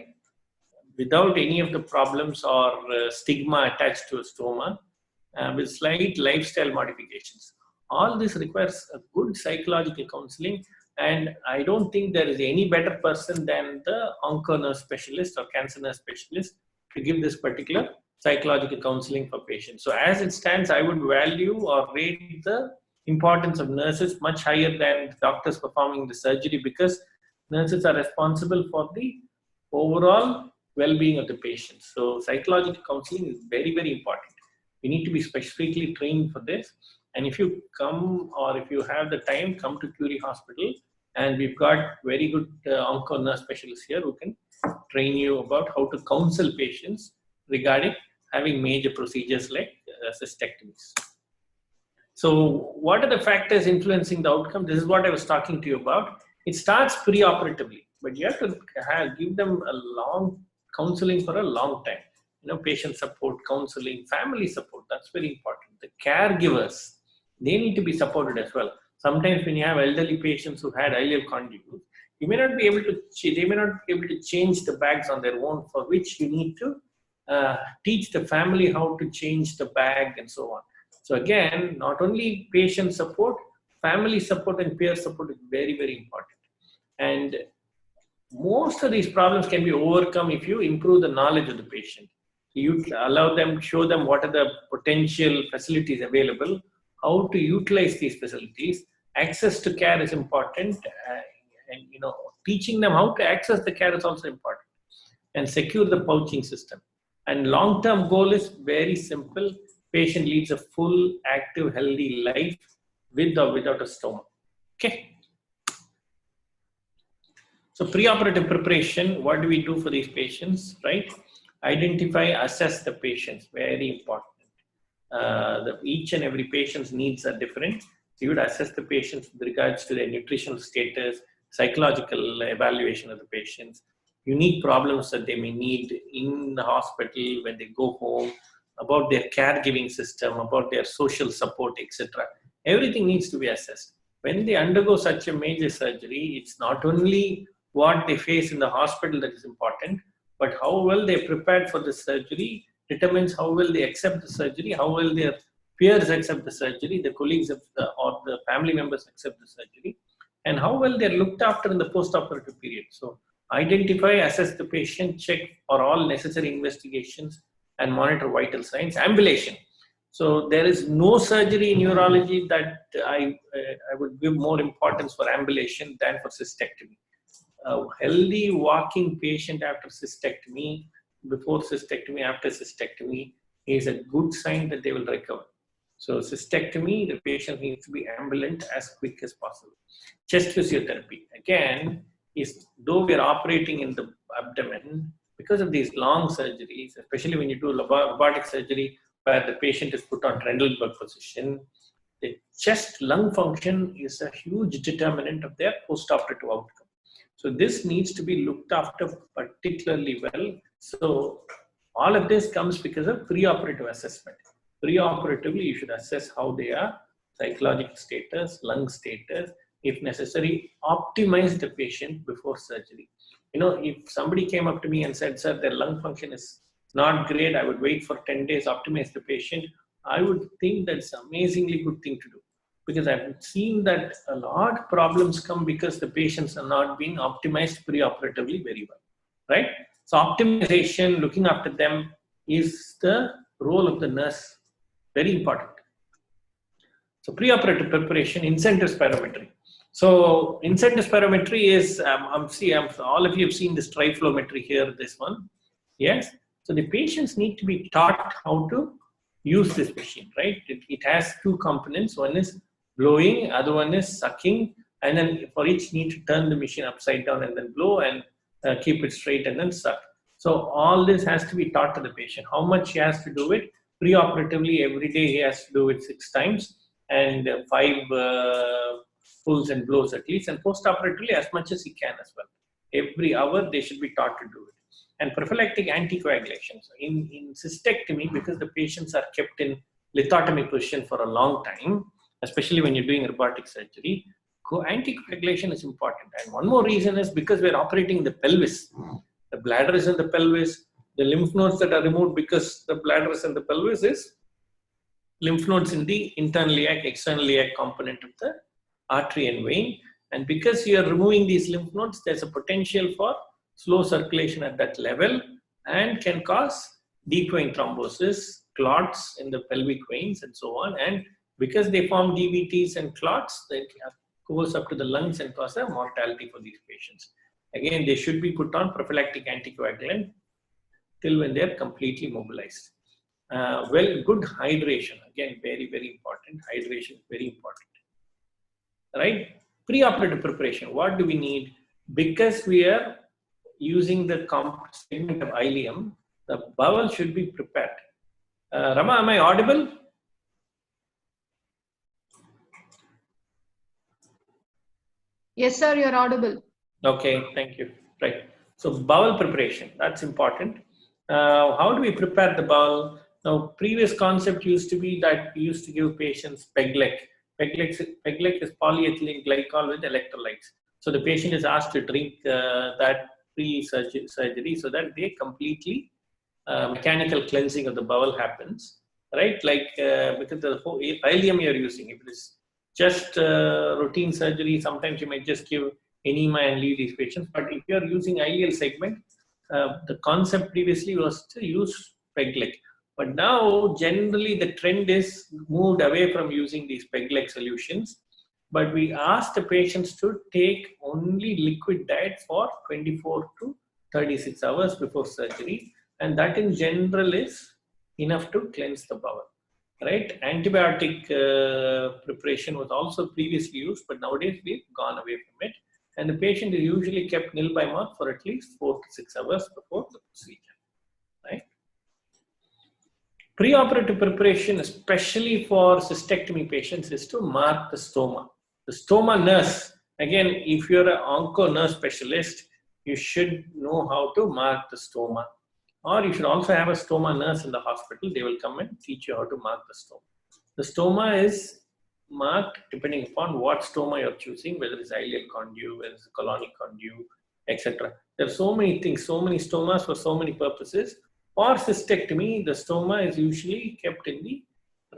without any of the problems or stigma attached to a stoma, with slight lifestyle modifications. All this requires a good psychological counseling, and I don't think there is any better person than the onco nurse specialist or cancer nurse specialist to give this particular psychological counseling for patients. So as it stands, I would value or rate the importance of nurses much higher than doctors performing the surgery, because nurses are responsible for the overall well-being of the patient. So psychological counseling is very, very important. You need to be specifically trained for this. And if you come, or if you have the time, come to Curi Hospital, and we've got very good onco nurse specialists here who can train you about how to counsel patients regarding having major procedures like cystectomies. So what are the factors influencing the outcome? This is what I was talking to you about. It starts pre-operatively, but you have to give them a long counseling for a long time. Patient support, counseling, family support, that's very important. The caregivers, they need to be supported as well. Sometimes when you have elderly patients who had ileal conjugal, they may not be able to change the bags on their own, for which you need to teach the family how to change the bag and so on. So again, not only patient support, family support and peer support is very, very important. And most of these problems can be overcome if you improve the knowledge of the patient. You allow them, show them what are the potential facilities available, how to utilize these facilities. Access to care is important, and teaching them how to access the care is also important, and secure the pouching system. And long-term goal is very simple. Patient leads a full, active, healthy life with or without a stoma. Okay. So preoperative preparation, what do we do for these patients, right? Identify, assess the patients, very important. Each and every patient's needs are different. So you would assess the patients with regards to their nutritional status, psychological evaluation of the patients, unique problems that they may need in the hospital when they go home, about their caregiving system, about their social support, etc. Everything needs to be assessed. When they undergo such a major surgery, it's not only what they face in the hospital that is important, but how well they prepared for the surgery determines how well they accept the surgery, how well their peers accept the surgery, the colleagues or the family members accept the surgery, and how well they're looked after in the post-operative period. So identify, assess the patient, check for all necessary investigations, and monitor vital signs. Ambulation. So there is no surgery in urology that I would give more importance for ambulation than for cystectomy. A healthy walking patient after cystectomy, before cystectomy, after cystectomy, is a good sign that they will recover. So cystectomy, the patient needs to be ambulant as quick as possible. Chest physiotherapy, again, is though we are operating in the abdomen, because of these long surgeries, especially when you do robotic surgery where the patient is put on Trendelenburg position, the chest lung function is a huge determinant of their post-operative outcome. So this needs to be looked after particularly well. So all of this comes because of preoperative assessment. Preoperatively, you should assess how they are, psychological status, lung status, if necessary, optimize the patient before surgery. If somebody came up to me and said, sir, their lung function is not great, I would wait for 10 days, optimize the patient, I would think that's an amazingly good thing to do. Because I've seen that a lot of problems come because the patients are not being optimized preoperatively very well, right? So optimization, looking after them, is the role of the nurse, very important. So preoperative preparation, incentive spirometry. So incentive spirometry is, all of you have seen this triflometry here, this one. Yes. So the patients need to be taught how to use this machine, right? It has two components. One is blowing, other one is sucking, and then for each need to turn the machine upside down and then blow and keep it straight and then suck. So all this has to be taught to the patient. How much he has to do it pre-operatively every day, he has to do it 6 times and 5 pulls and blows at least, and post-operatively as much as he can as well. Every hour they should be taught to do it. And prophylactic anticoagulation. So in cystectomy, because the patients are kept in lithotomy position for a long time, especially when you're doing robotic surgery, anticoagulation is important. And one more reason is because we're operating the pelvis. The bladder is in the pelvis. The lymph nodes that are removed because the bladder is in the pelvis is lymph nodes in the internal iliac, external iliac component of the artery and vein. And because you are removing these lymph nodes, there's a potential for slow circulation at that level and can cause deep vein thrombosis, clots in the pelvic veins and so on. And because they form DVTs and clots, that goes up to the lungs and cause a mortality for these patients. Again, they should be put on prophylactic anticoagulant till when they're completely mobilized. Good hydration, again, very, very important. Hydration is very important, right? Pre-operative preparation, what do we need? Because we are using the segment of ileum, the bowel should be prepared. Rama, am I audible? Yes, sir, you're audible. Okay, thank you. Right. So bowel preparation, that's important. How do we prepare the bowel? Now, previous concept used to be that we used to give patients PEGLEC. PEGLEC is polyethylene glycol with electrolytes. So the patient is asked to drink that pre-surgery so that they completely mechanical cleansing of the bowel happens, right? Like because the ileum you're using, if it is just routine surgery, sometimes you might just give enema and leave these patients. But if you're using ileal segment, the concept previously was to use PEGLEC. But now, generally, the trend is moved away from using these PEGLEC solutions. But we ask the patients to take only liquid diet for 24 to 36 hours before surgery. And that in general is enough to cleanse the bowel, right? Antibiotic preparation was also previously used, but nowadays we've gone away from it. And the patient is usually kept nil by mouth for at least 4 to 6 hours before the procedure, right? Preoperative preparation, especially for cystectomy patients, is to mark the stoma. The stoma nurse, again, if you're an onco nurse specialist, you should know how to mark the stoma. Or you should also have a stoma nurse in the hospital. They will come and teach you how to mark the stoma. The stoma is marked depending upon what stoma you're choosing, whether it's ileal conduit, whether it's colonic conduit, etc. There are so many things, so many stomas for so many purposes. For cystectomy, the stoma is usually kept in the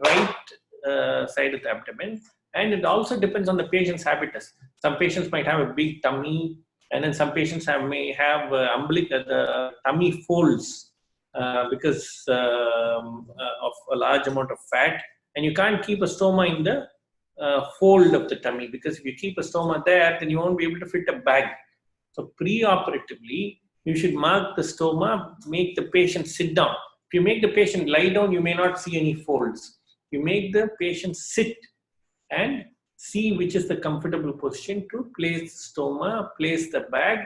right side of the abdomen, and it also depends on the patient's habitus. Some patients might have a big tummy, and then some patients may have the tummy folds because of a large amount of fat, and you can't keep a stoma in the fold of the tummy, because if you keep a stoma there, then you won't be able to fit a bag. So pre-operatively, you should mark the stoma, make the patient sit down. If you make the patient lie down, you may not see any folds. You make the patient sit and see which is the comfortable position to place the stoma, place the bag.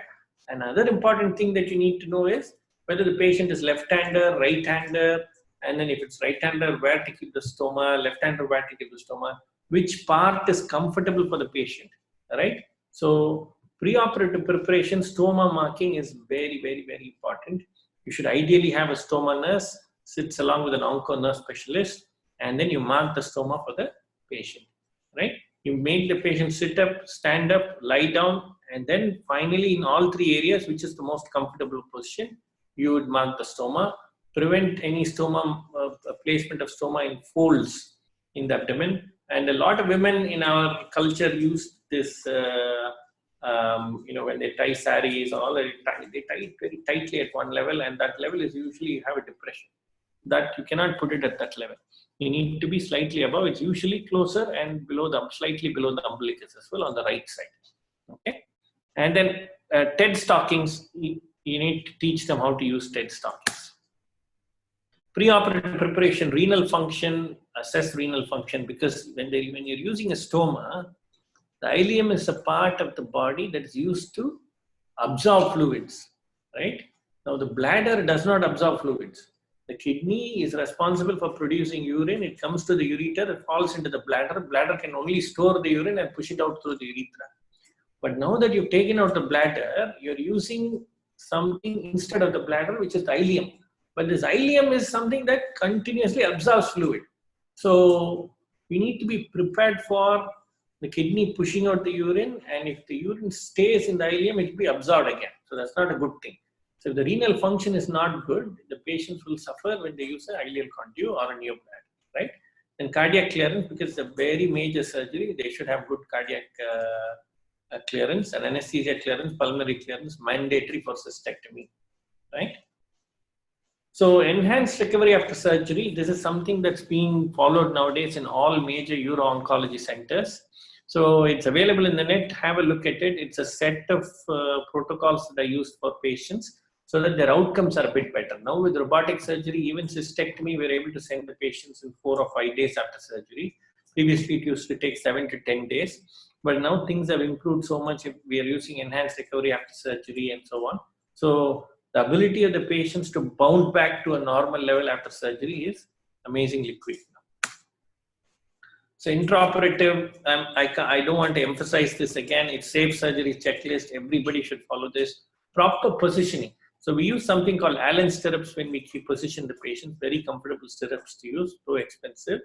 Another important thing that you need to know is whether the patient is left-hander, right-hander, and then if it's right-hander, where to keep the stoma, left-hander, where to keep the stoma, which part is comfortable for the patient, right? So preoperative preparation, stoma marking is very, very, very important. You should ideally have a stoma nurse, sits along with an onco nurse specialist, and then you mark the stoma for the patient, right? You make the patient sit up, stand up, lie down, and then finally in all 3 areas, which is the most comfortable position, you would mark the stoma. Prevent any stoma, placement of stoma in folds in the abdomen. And a lot of women in our culture use this, when they tie saris or all, they tie it very tightly at one level, and that level is usually you have a depression. That you cannot put it at that level. You need to be slightly above. It's usually closer and slightly below the umbilicus as well on the right side. Okay, and then TED stockings. You need to teach them how to use TED stockings. Preoperative preparation, renal function, assess renal function, because when you're using a stoma, the ileum is a part of the body that is used to absorb fluids, right? Now the bladder does not absorb fluids. The kidney is responsible for producing urine. It comes to the ureter, it falls into the bladder. Bladder can only store the urine and push it out through the urethra. But now that you've taken out the bladder, you're using something instead of the bladder, which is the ileum. But this ileum is something that continuously absorbs fluid. So we need to be prepared for the kidney pushing out the urine, and if the urine stays in the ileum, it will be absorbed again. So that's not a good thing. So if the renal function is not good, the patients will suffer when they use an ileal conduit or a neobladder, right? And cardiac clearance, because it's a very major surgery, they should have good cardiac clearance, and anesthesia clearance, pulmonary clearance, mandatory for cystectomy, right? So enhanced recovery after surgery, this is something that's being followed nowadays in all major uro oncology centers. So it's available in the net, have a look at it. It's a set of protocols that are used for patients so that their outcomes are a bit better. Now with robotic surgery, even cystectomy, we're able to send the patients in 4 or 5 days after surgery. Previously, it used to take 7 to 10 days. But now things have improved so much. We are using enhanced recovery after surgery and so on. So the ability of the patients to bounce back to a normal level after surgery is amazingly quick. So intraoperative, I don't want to emphasize this again. It's safe surgery checklist. Everybody should follow this. Proper positioning. So we use something called Allen stirrups when we position the patient. Very comfortable stirrups to use, so expensive.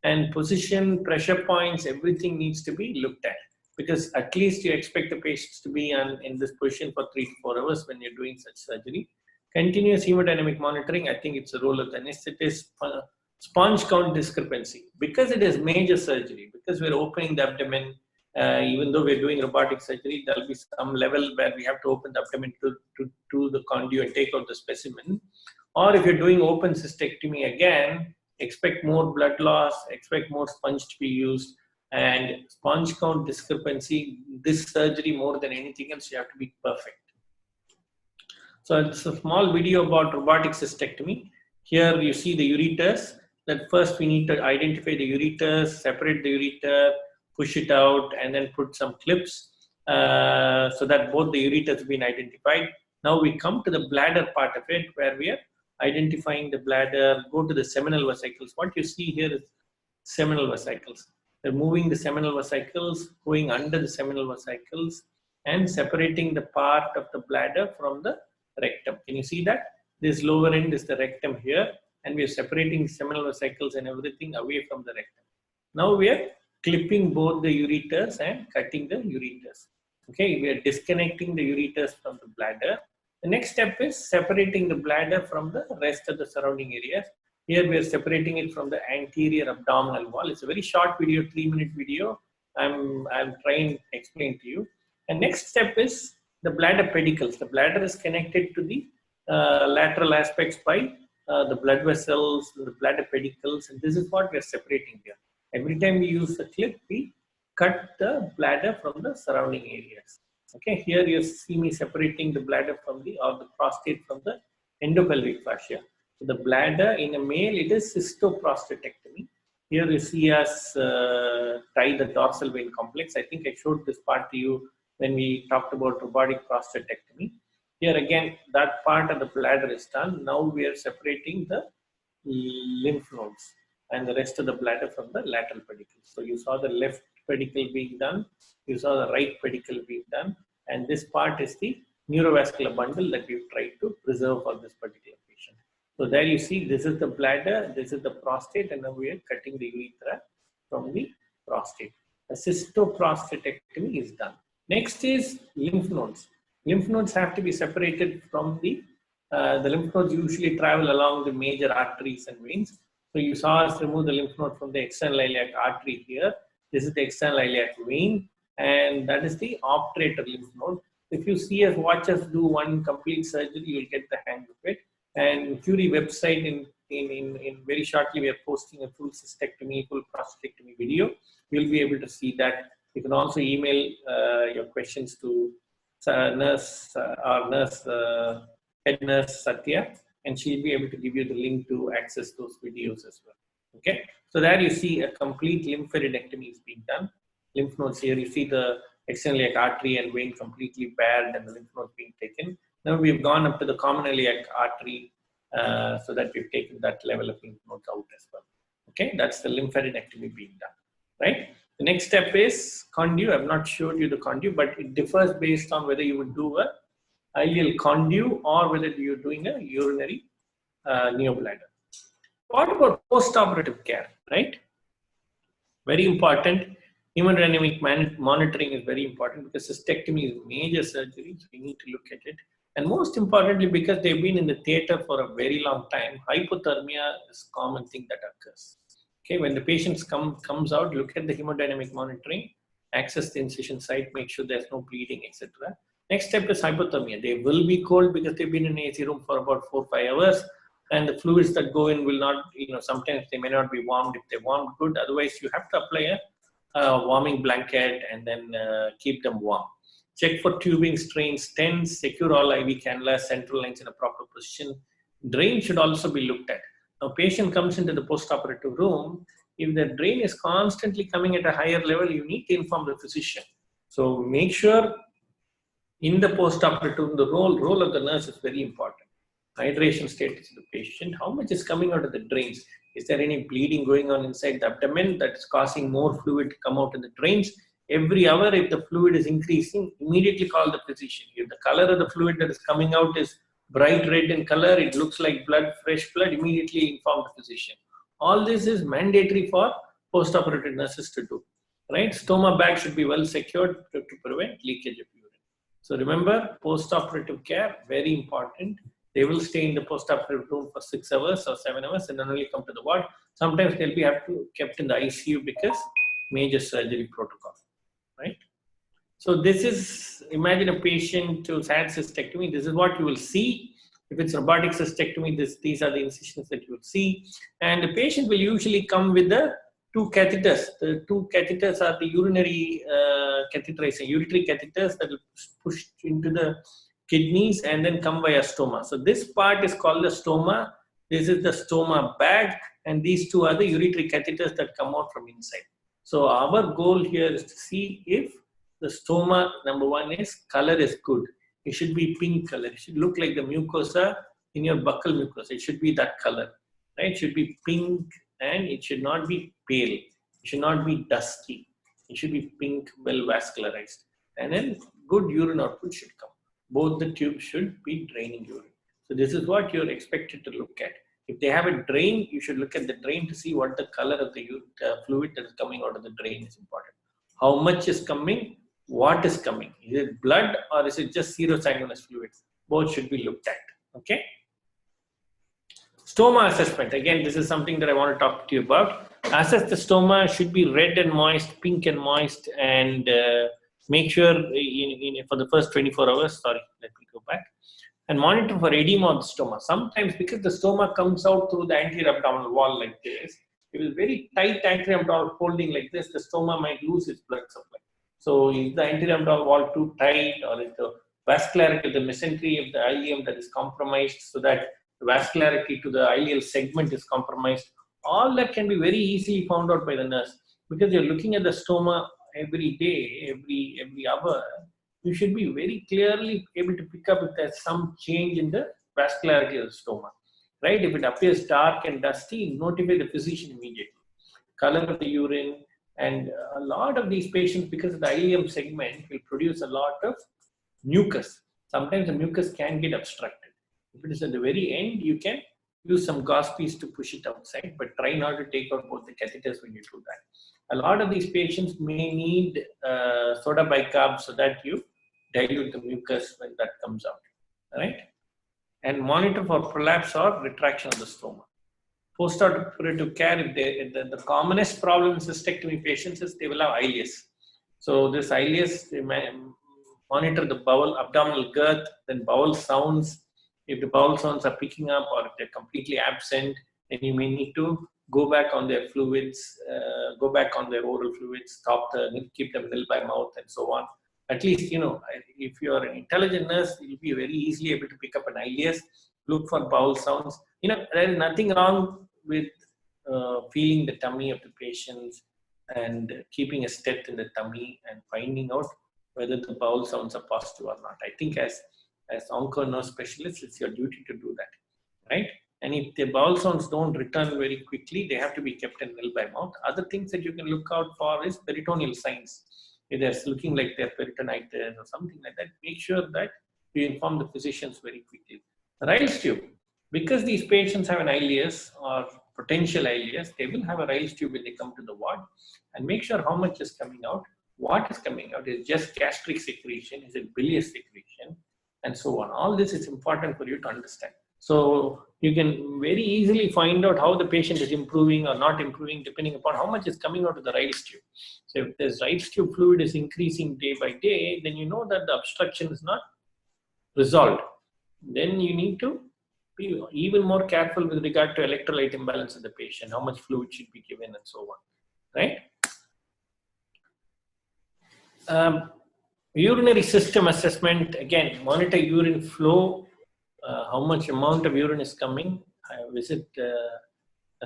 And position, pressure points, everything needs to be looked at. Because at least you expect the patients to be in this position for 3 to 4 hours when you're doing such surgery. Continuous hemodynamic monitoring, I think it's a role of the anesthetist. Sponge count discrepancy, because it is major surgery, because we're opening the abdomen, even though we're doing robotic surgery, there'll be some level where we have to open the abdomen to the conduit and take out the specimen. Or if you're doing open cystectomy again, expect more blood loss, expect more sponge to be used, and sponge count discrepancy, this surgery more than anything else, you have to be perfect. So it's a small video about robotic cystectomy. Here you see the ureters. That first we need to identify the ureters, separate the ureter, push it out, and then put some clips so that both the ureters have been identified. Now we come to the bladder part of it, where we are identifying the bladder, go to the seminal vesicles. What you see here is seminal vesicles. They're moving the seminal vesicles, going under the seminal vesicles, and separating the part of the bladder from the rectum. Can you see that? This lower end is the rectum here, and we are separating seminal vesicles and everything away from the rectum. Now we are clipping both the ureters and cutting the ureters. Okay, we are disconnecting the ureters from the bladder. The next step is separating the bladder from the rest of the surrounding areas. Here we are separating it from the anterior abdominal wall. It's a very short video, 3-minute video. I'm trying to explain to you. And next step is the bladder pedicles. The bladder is connected to the lateral aspects by the blood vessels, the bladder pedicles, and this is what we are separating here. Every time we use the clip, we cut the bladder from the surrounding areas. Okay, here you see me separating the bladder from the prostate from the endopelvic fascia. So the bladder in a male, it is cystoprostatectomy. Here you see us tie the dorsal vein complex. I think I showed this part to you when we talked about robotic prostatectomy. Here again, that part of the bladder is done. Now we are separating the lymph nodes and the rest of the bladder from the lateral pedicles. So you saw the left pedicle being done, you saw the right pedicle being done, and this part is the neurovascular bundle that we've tried to preserve for this particular patient. So there you see, this is the bladder, this is the prostate, and now we are cutting the urethra from the prostate. A cystoprostatectomy is done. Next is lymph nodes. Lymph nodes have to be separated from the lymph nodes usually travel along the major arteries and veins. So you saw us remove the lymph node from the external iliac artery here. This is the external iliac vein, and that is the obturator lymph node. If you see us, watch us do one complete surgery, you will get the hang of it. And Curi website, in very shortly, we are posting a full cystectomy, full prostatectomy video. You'll be able to see that. You can also email your questions to head nurse Satya, and she'll be able to give you the link to access those videos as well. Okay, so there you see a complete lymphadenectomy is being done. Lymph nodes here, you see the external iliac artery and vein completely bared and the lymph nodes being taken. Now we've gone up to the common iliac artery so that we've taken that level of lymph nodes out as well. Okay, that's the lymphadenectomy being done, right? The next step is conduit. I've not showed you the conduit, but it differs based on whether you would do a ileal conduit or whether you're doing a urinary neobladder. What about post-operative care, right? Very important. Hemodynamic monitoring is very important because cystectomy is major surgery, so you need to look at it. And most importantly, because they've been in the theater for a very long time, hypothermia is a common thing that occurs. Okay, when the patients comes out, look at the hemodynamic monitoring, access the incision site, make sure there's no bleeding, etc. Next step is hypothermia. They will be cold because they've been in an AC room for about 4 or 5 hours, and the fluids that go in will not, sometimes they may not be warmed. If they warmed, good. Otherwise, you have to apply a warming blanket and then keep them warm. Check for tubing, strains, stents, secure all IV cannulas, central lines in a proper position. Drain should also be looked at. Now, patient comes into the post-operative room. If the drain is constantly coming at a higher level, you need to inform the physician. So make sure in the post-operative, the role of the nurse is very important. Hydration status of the patient, how much is coming out of the drains? Is there any bleeding going on inside the abdomen that's causing more fluid to come out in the drains? Every hour, if the fluid is increasing, immediately call the physician. If the color of the fluid that is coming out is bright red in color, it looks like blood, fresh blood, immediately inform the physician. All this is mandatory for post-operative nurses to do, right? Stoma bag should be well secured to prevent leakage of urine. So remember, post-operative care, very important. They will stay in the post-operative room for 6 hours or 7 hours and then only come to the ward. Sometimes they'll be kept in the ICU because major surgery protocol, right? So this is, imagine a patient who's had cystectomy. This is what you will see. If it's robotic cystectomy, these are the incisions that you will see. And the patient will usually come with the 2 catheters. The 2 catheters are the urinary catheterization, urinary catheters that will push into the kidneys and then come via stoma. So this part is called the stoma. This is the stoma bag, and these 2 are the urinary catheters that come out from inside. So our goal here is to see if the stoma, number 1 is color is good. It should be pink color. It should look like the mucosa in your buccal mucosa. It should be that color, right? It should be pink and it should not be pale. It should not be dusky. It should be pink, well vascularized. And then good urine output should come. Both the tubes should be draining urine. So this is what you're expected to look at. If they have a drain, you should look at the drain to see what the color of the fluid that is coming out of the drain is important. How much is coming? What is coming? Is it blood or is it just serosanguinous fluid? Both should be looked at. Okay. Stoma assessment. Again, this is something that I want to talk to you about. Assess the stoma should be red and moist, pink and moist, and make sure for the first 24 hours. Sorry, let me go back. And monitor for edema of the stoma. Sometimes because the stoma comes out through the anterior abdominal wall like this, if it's very tight anterior abdominal folding like this, the stoma might lose its blood supply. So is the anterior abdominal wall too tight, or is the vascularity of the mesentery of the ileum that is compromised so that the vascularity to the ileal segment is compromised? All that can be very easily found out by the nurse because you're looking at the stoma every day, every hour. You should be very clearly able to pick up if there's some change in the vascularity of the stoma, right? If it appears dark and dusty, notify the physician immediately. Color of the urine, and a lot of these patients, because of the ileum segment, will produce a lot of mucus. Sometimes the mucus can get obstructed. If it is at the very end, you can use some gauze piece to push it outside, but try not to take out both the catheters when you do that. A lot of these patients may need soda bicarb so that you dilute the mucus when that comes out, right? And monitor for prolapse or retraction of the stoma. Post-operative care, if the commonest problem in cystectomy patients is they will have ileus. So this ileus, they monitor the bowel, abdominal girth, then bowel sounds. If the bowel sounds are picking up or if they're completely absent, then you may need to go back on their fluids, go back on their oral fluids, keep them nil by mouth and so on. At least, if you're an intelligent nurse, you'll be very easily able to pick up an ileus. look for bowel sounds. There is nothing wrong with feeling the tummy of the patients and keeping a steth in the tummy and finding out whether the bowel sounds are positive or not. I think as onco nurse specialists, it's your duty to do that, right? And if the bowel sounds don't return very quickly, they have to be kept in nil by mouth. Other things that you can look out for is peritoneal signs. If they're looking like they're peritonitis or something like that, make sure that you inform the physicians very quickly. Riles tube, because these patients have an ileus or potential ileus, they will have a Riles tube when they come to the ward, and make sure how much is coming out, what is coming out, is just gastric secretion, is it bilious secretion, and so on. All this is important for you to understand. So you can very easily find out how the patient is improving or not improving depending upon how much is coming out of the Riles tube. So if this Riles tube fluid is increasing day by day, then you know that the obstruction is not resolved. Then you need to be even more careful with regard to electrolyte imbalance in the patient, how much fluid should be given and so on, right? Urinary system assessment, again, monitor urine flow, how much amount of urine is coming, visit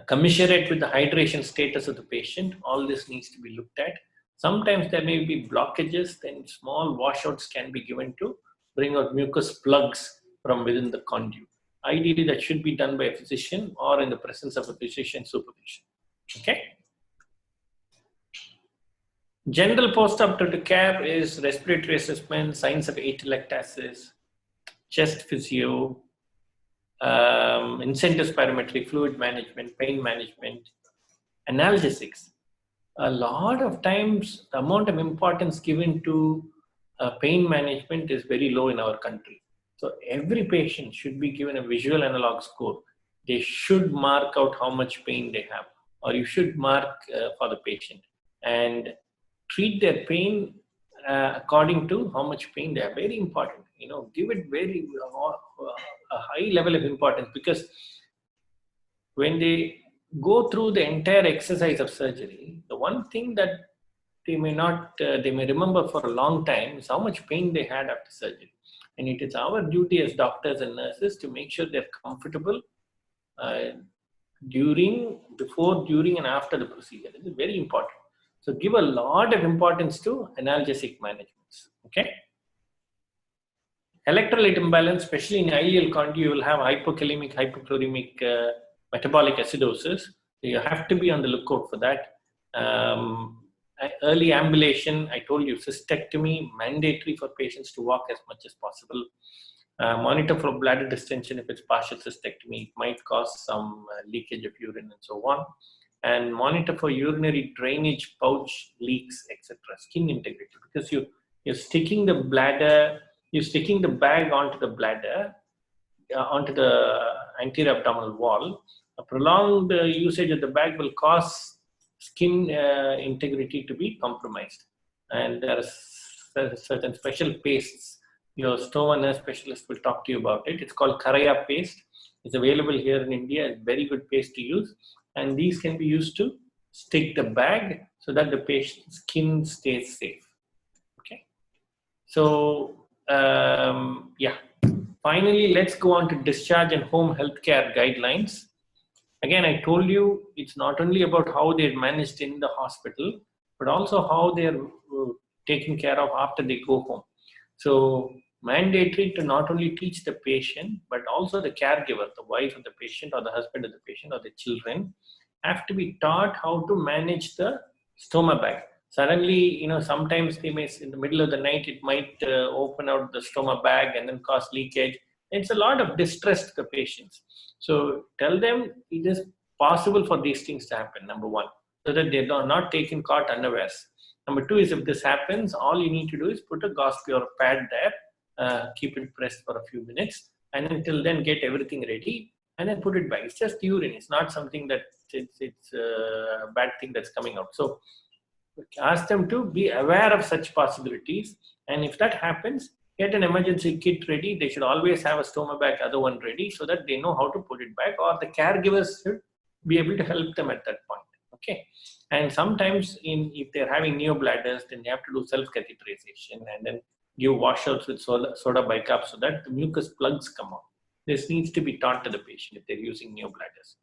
commiserate with the hydration status of the patient. All this needs to be looked at. Sometimes there may be blockages, then small washouts can be given to bring out mucus plugs from within the conduit. Ideally, that should be done by a physician or in the presence of a physician supervision. Okay. General post-operative care is respiratory assessment, signs of atelectasis, chest physio, incentive spirometry, fluid management, pain management, analgesics. A lot of times, the amount of importance given to pain management is very low in our country. So every patient should be given a visual analog score. They should mark out how much pain they have, or you should mark for the patient and treat their pain according to how much pain they have. Very important, give it very a high level of importance, because when they go through the entire exercise of surgery, the one thing that they may remember for a long time is how much pain they had after surgery. And it is our duty as doctors and nurses to make sure they're comfortable before, during, and after the procedure. This is very important. So give a lot of importance to analgesic management. Okay. Electrolyte imbalance, especially in ileal conduit, you will have hypokalemic, hypochloremic metabolic acidosis. So you have to be on the lookout for that. Early ambulation, I told you, cystectomy, mandatory for patients to walk as much as possible. Monitor for bladder distension. If it's partial cystectomy, it might cause some leakage of urine and so on. And monitor for urinary drainage, pouch leaks, etc. Skin integrity, because you're sticking the bladder, you're sticking the bag onto the bladder, onto the anterior abdominal wall. A prolonged usage of the bag will cause skin integrity to be compromised. And there are certain special pastes. Your stoma nurse specialist will talk to you about it. It's called Karaya paste. It's available here in India. It's very good paste to use. And these can be used to stick the bag so that the patient's skin stays safe. Okay. So, yeah. Finally, let's go on to discharge and home healthcare guidelines. Again, I told you it's not only about how they're managed in the hospital, but also how they're taken care of after they go home. So mandatory to not only teach the patient, but also the caregiver, the wife of the patient or the husband of the patient or the children, have to be taught how to manage the stoma bag. Suddenly, sometimes they may, in the middle of the night, it might open out the stoma bag and then cause leakage. It's a lot of distress to the patients. So tell them it is possible for these things to happen, number one, so that they are not taken caught unawares. Number two is, if this happens, all you need to do is put a gauze pure pad there, keep it pressed for a few minutes, and until then get everything ready, and then put it back. It's just urine. It's not something that it's a bad thing that's coming out. So ask them to be aware of such possibilities, and if that happens, get an emergency kit ready. They should always have a stoma bag, other one ready, so that they know how to put it back, or the caregivers should be able to help them at that point. Okay. And sometimes if they're having neobladders, then they have to do self-catheterization and then give washouts with soda bicarb so that the mucus plugs come out. This needs to be taught to the patient if they're using neobladders.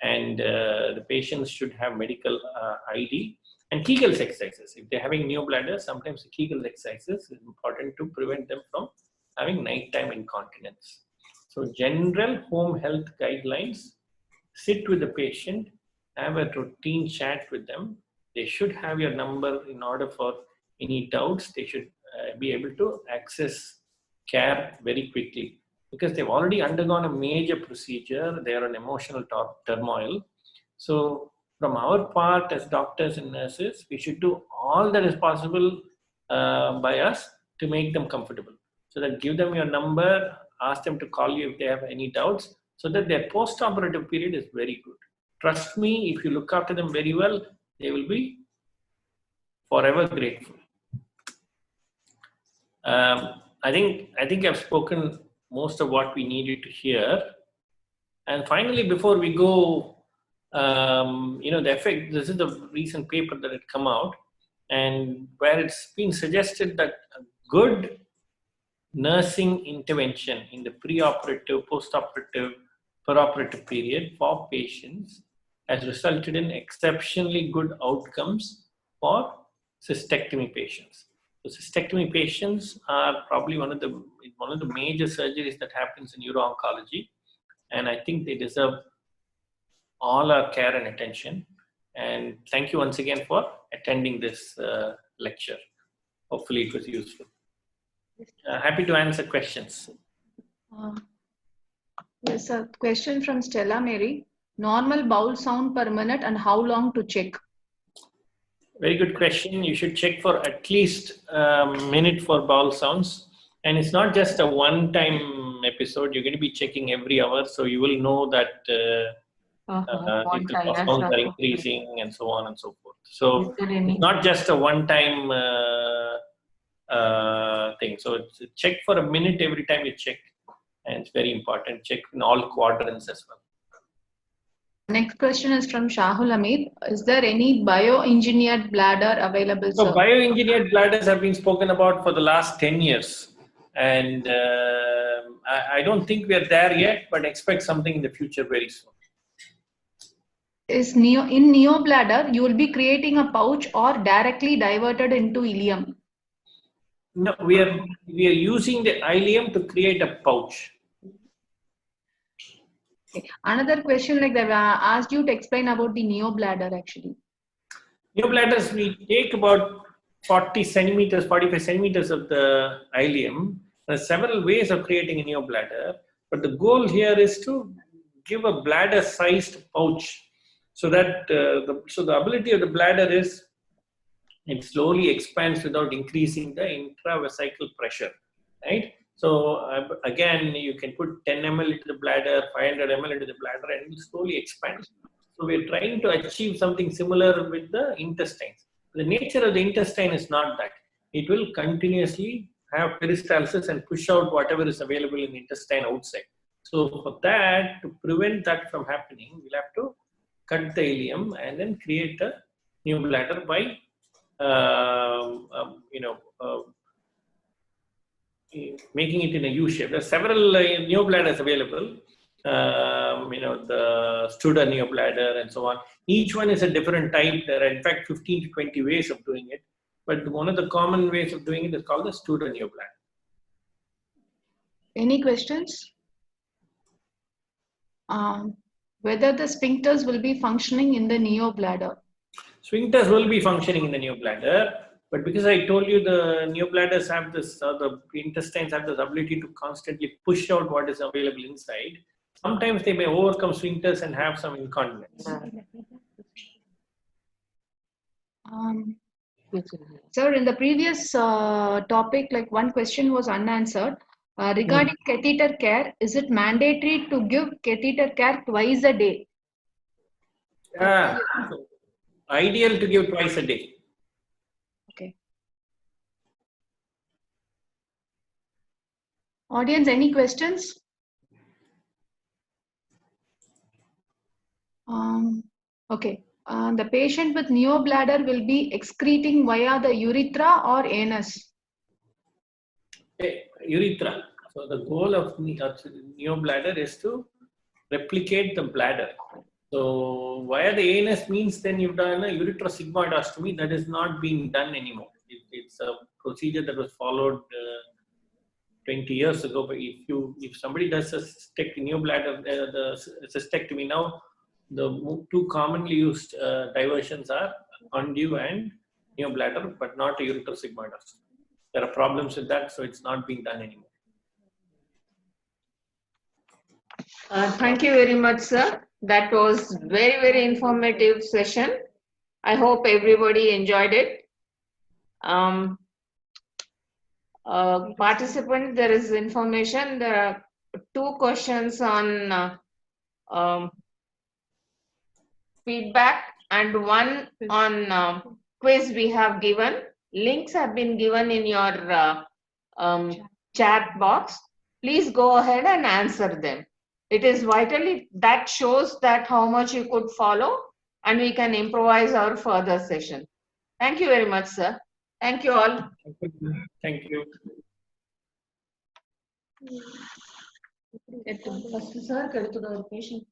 And the patients should have medical ID and Kegel exercises. If they're having neobladders, sometimes the Kegel exercises is important to prevent them from having nighttime incontinence. So general home health guidelines, sit with the patient, have a routine chat with them. They should have your number in order for any doubts. They should be able to access care very quickly because they've already undergone a major procedure. They are in emotional turmoil. So from our part as doctors and nurses, we should do all that is possible by us to make them comfortable. So that give them your number, ask them to call you if they have any doubts, so that their post-operative period is very good. Trust me, if you look after them very well, they will be forever grateful. I think I've spoken most of what we needed to hear. And finally, before we go, the effect, this is the recent paper that had come out, and where it's been suggested that a good nursing intervention in the preoperative, postoperative, peroperative period for patients has resulted in exceptionally good outcomes for cystectomy patients. So cystectomy patients are probably one of the major surgeries that happens in Uro Oncology, and I think they deserve all our care and attention. And thank you once again for attending this lecture. Hopefully it was useful. Happy to answer questions. Yes, a question from Stella Mary. Normal bowel sound per minute and how long to check? Very good question. You should check for at least a minute for bowel sounds. And it's not just a one-time episode. You're going to be checking every hour. So you will know that if the bowel sounds are increasing and so on and so forth. So it's not just a one-time thing. So it's check for a minute every time you check. And it's very important. Check in all quadrants as well. Next question is from Shahul Amit. Is there any bioengineered bladder available? So bioengineered bladders have been spoken about for the last 10 years. And I don't think we are there yet, but expect something in the future very soon. In neobladder, you will be creating a pouch or directly diverted into ileum? No, we are using the ileum to create a pouch. Okay. Another question like that, I asked you to explain about the neobladder actually. Neobladders, we take about 40 centimeters, 45 centimeters of the ileum. There are several ways of creating a neobladder, but the goal here is to give a bladder-sized pouch so that the ability of the bladder is it slowly expands without increasing the intravesical pressure, right? So again, you can put 10 ml into the bladder, 500 ml into the bladder, and it will slowly expand. So we're trying to achieve something similar with the intestines. The nature of the intestine is not that. It will continuously have peristalsis and push out whatever is available in the intestine outside. So for that, to prevent that from happening, we'll have to cut the ileum and then create a new bladder by making it in a U shape. There are several neobladders available. The Studer neobladder and so on. Each one is a different type. There are in fact 15 to 20 ways of doing it. But one of the common ways of doing it is called the Studer neobladder. Any questions? Whether the sphincters will be functioning in the neobladder? Sphincters will be functioning in the neobladder, but because I told you the neobladders have this, the intestines have this ability to constantly push out what is available inside, sometimes they may overcome sphincters and have some incontinence. Sir, in the previous topic, like one question was unanswered. Regarding catheter care, is it mandatory to give catheter care twice a day? Ideal to give twice a day. Okay. Audience, any questions? Okay. The patient with neobladder will be excreting via the urethra or anus? Urethra. So the goal of neobladder is to replicate the bladder. So via the ANS means then you've done a ureterosigmoidostomy that is not being done anymore. It's a procedure that was followed 20 years ago. But if somebody does a neobladder, the cystectomy now, the two commonly used diversions are undue and neobladder, but not a ureterosigmoidostomy. There are problems with that, so it's not being done anymore. Thank you very much, sir. That was very, very informative session. I hope everybody enjoyed it. Participant, there is information. There are 2 questions on feedback and 1 on quiz we have given. Links have been given in your chat box. Please go ahead and answer them. It is vitally, that shows that how much you could follow, and we can improvise our further session. Thank you very much, sir. Thank you all. Thank you. First, sir, patient.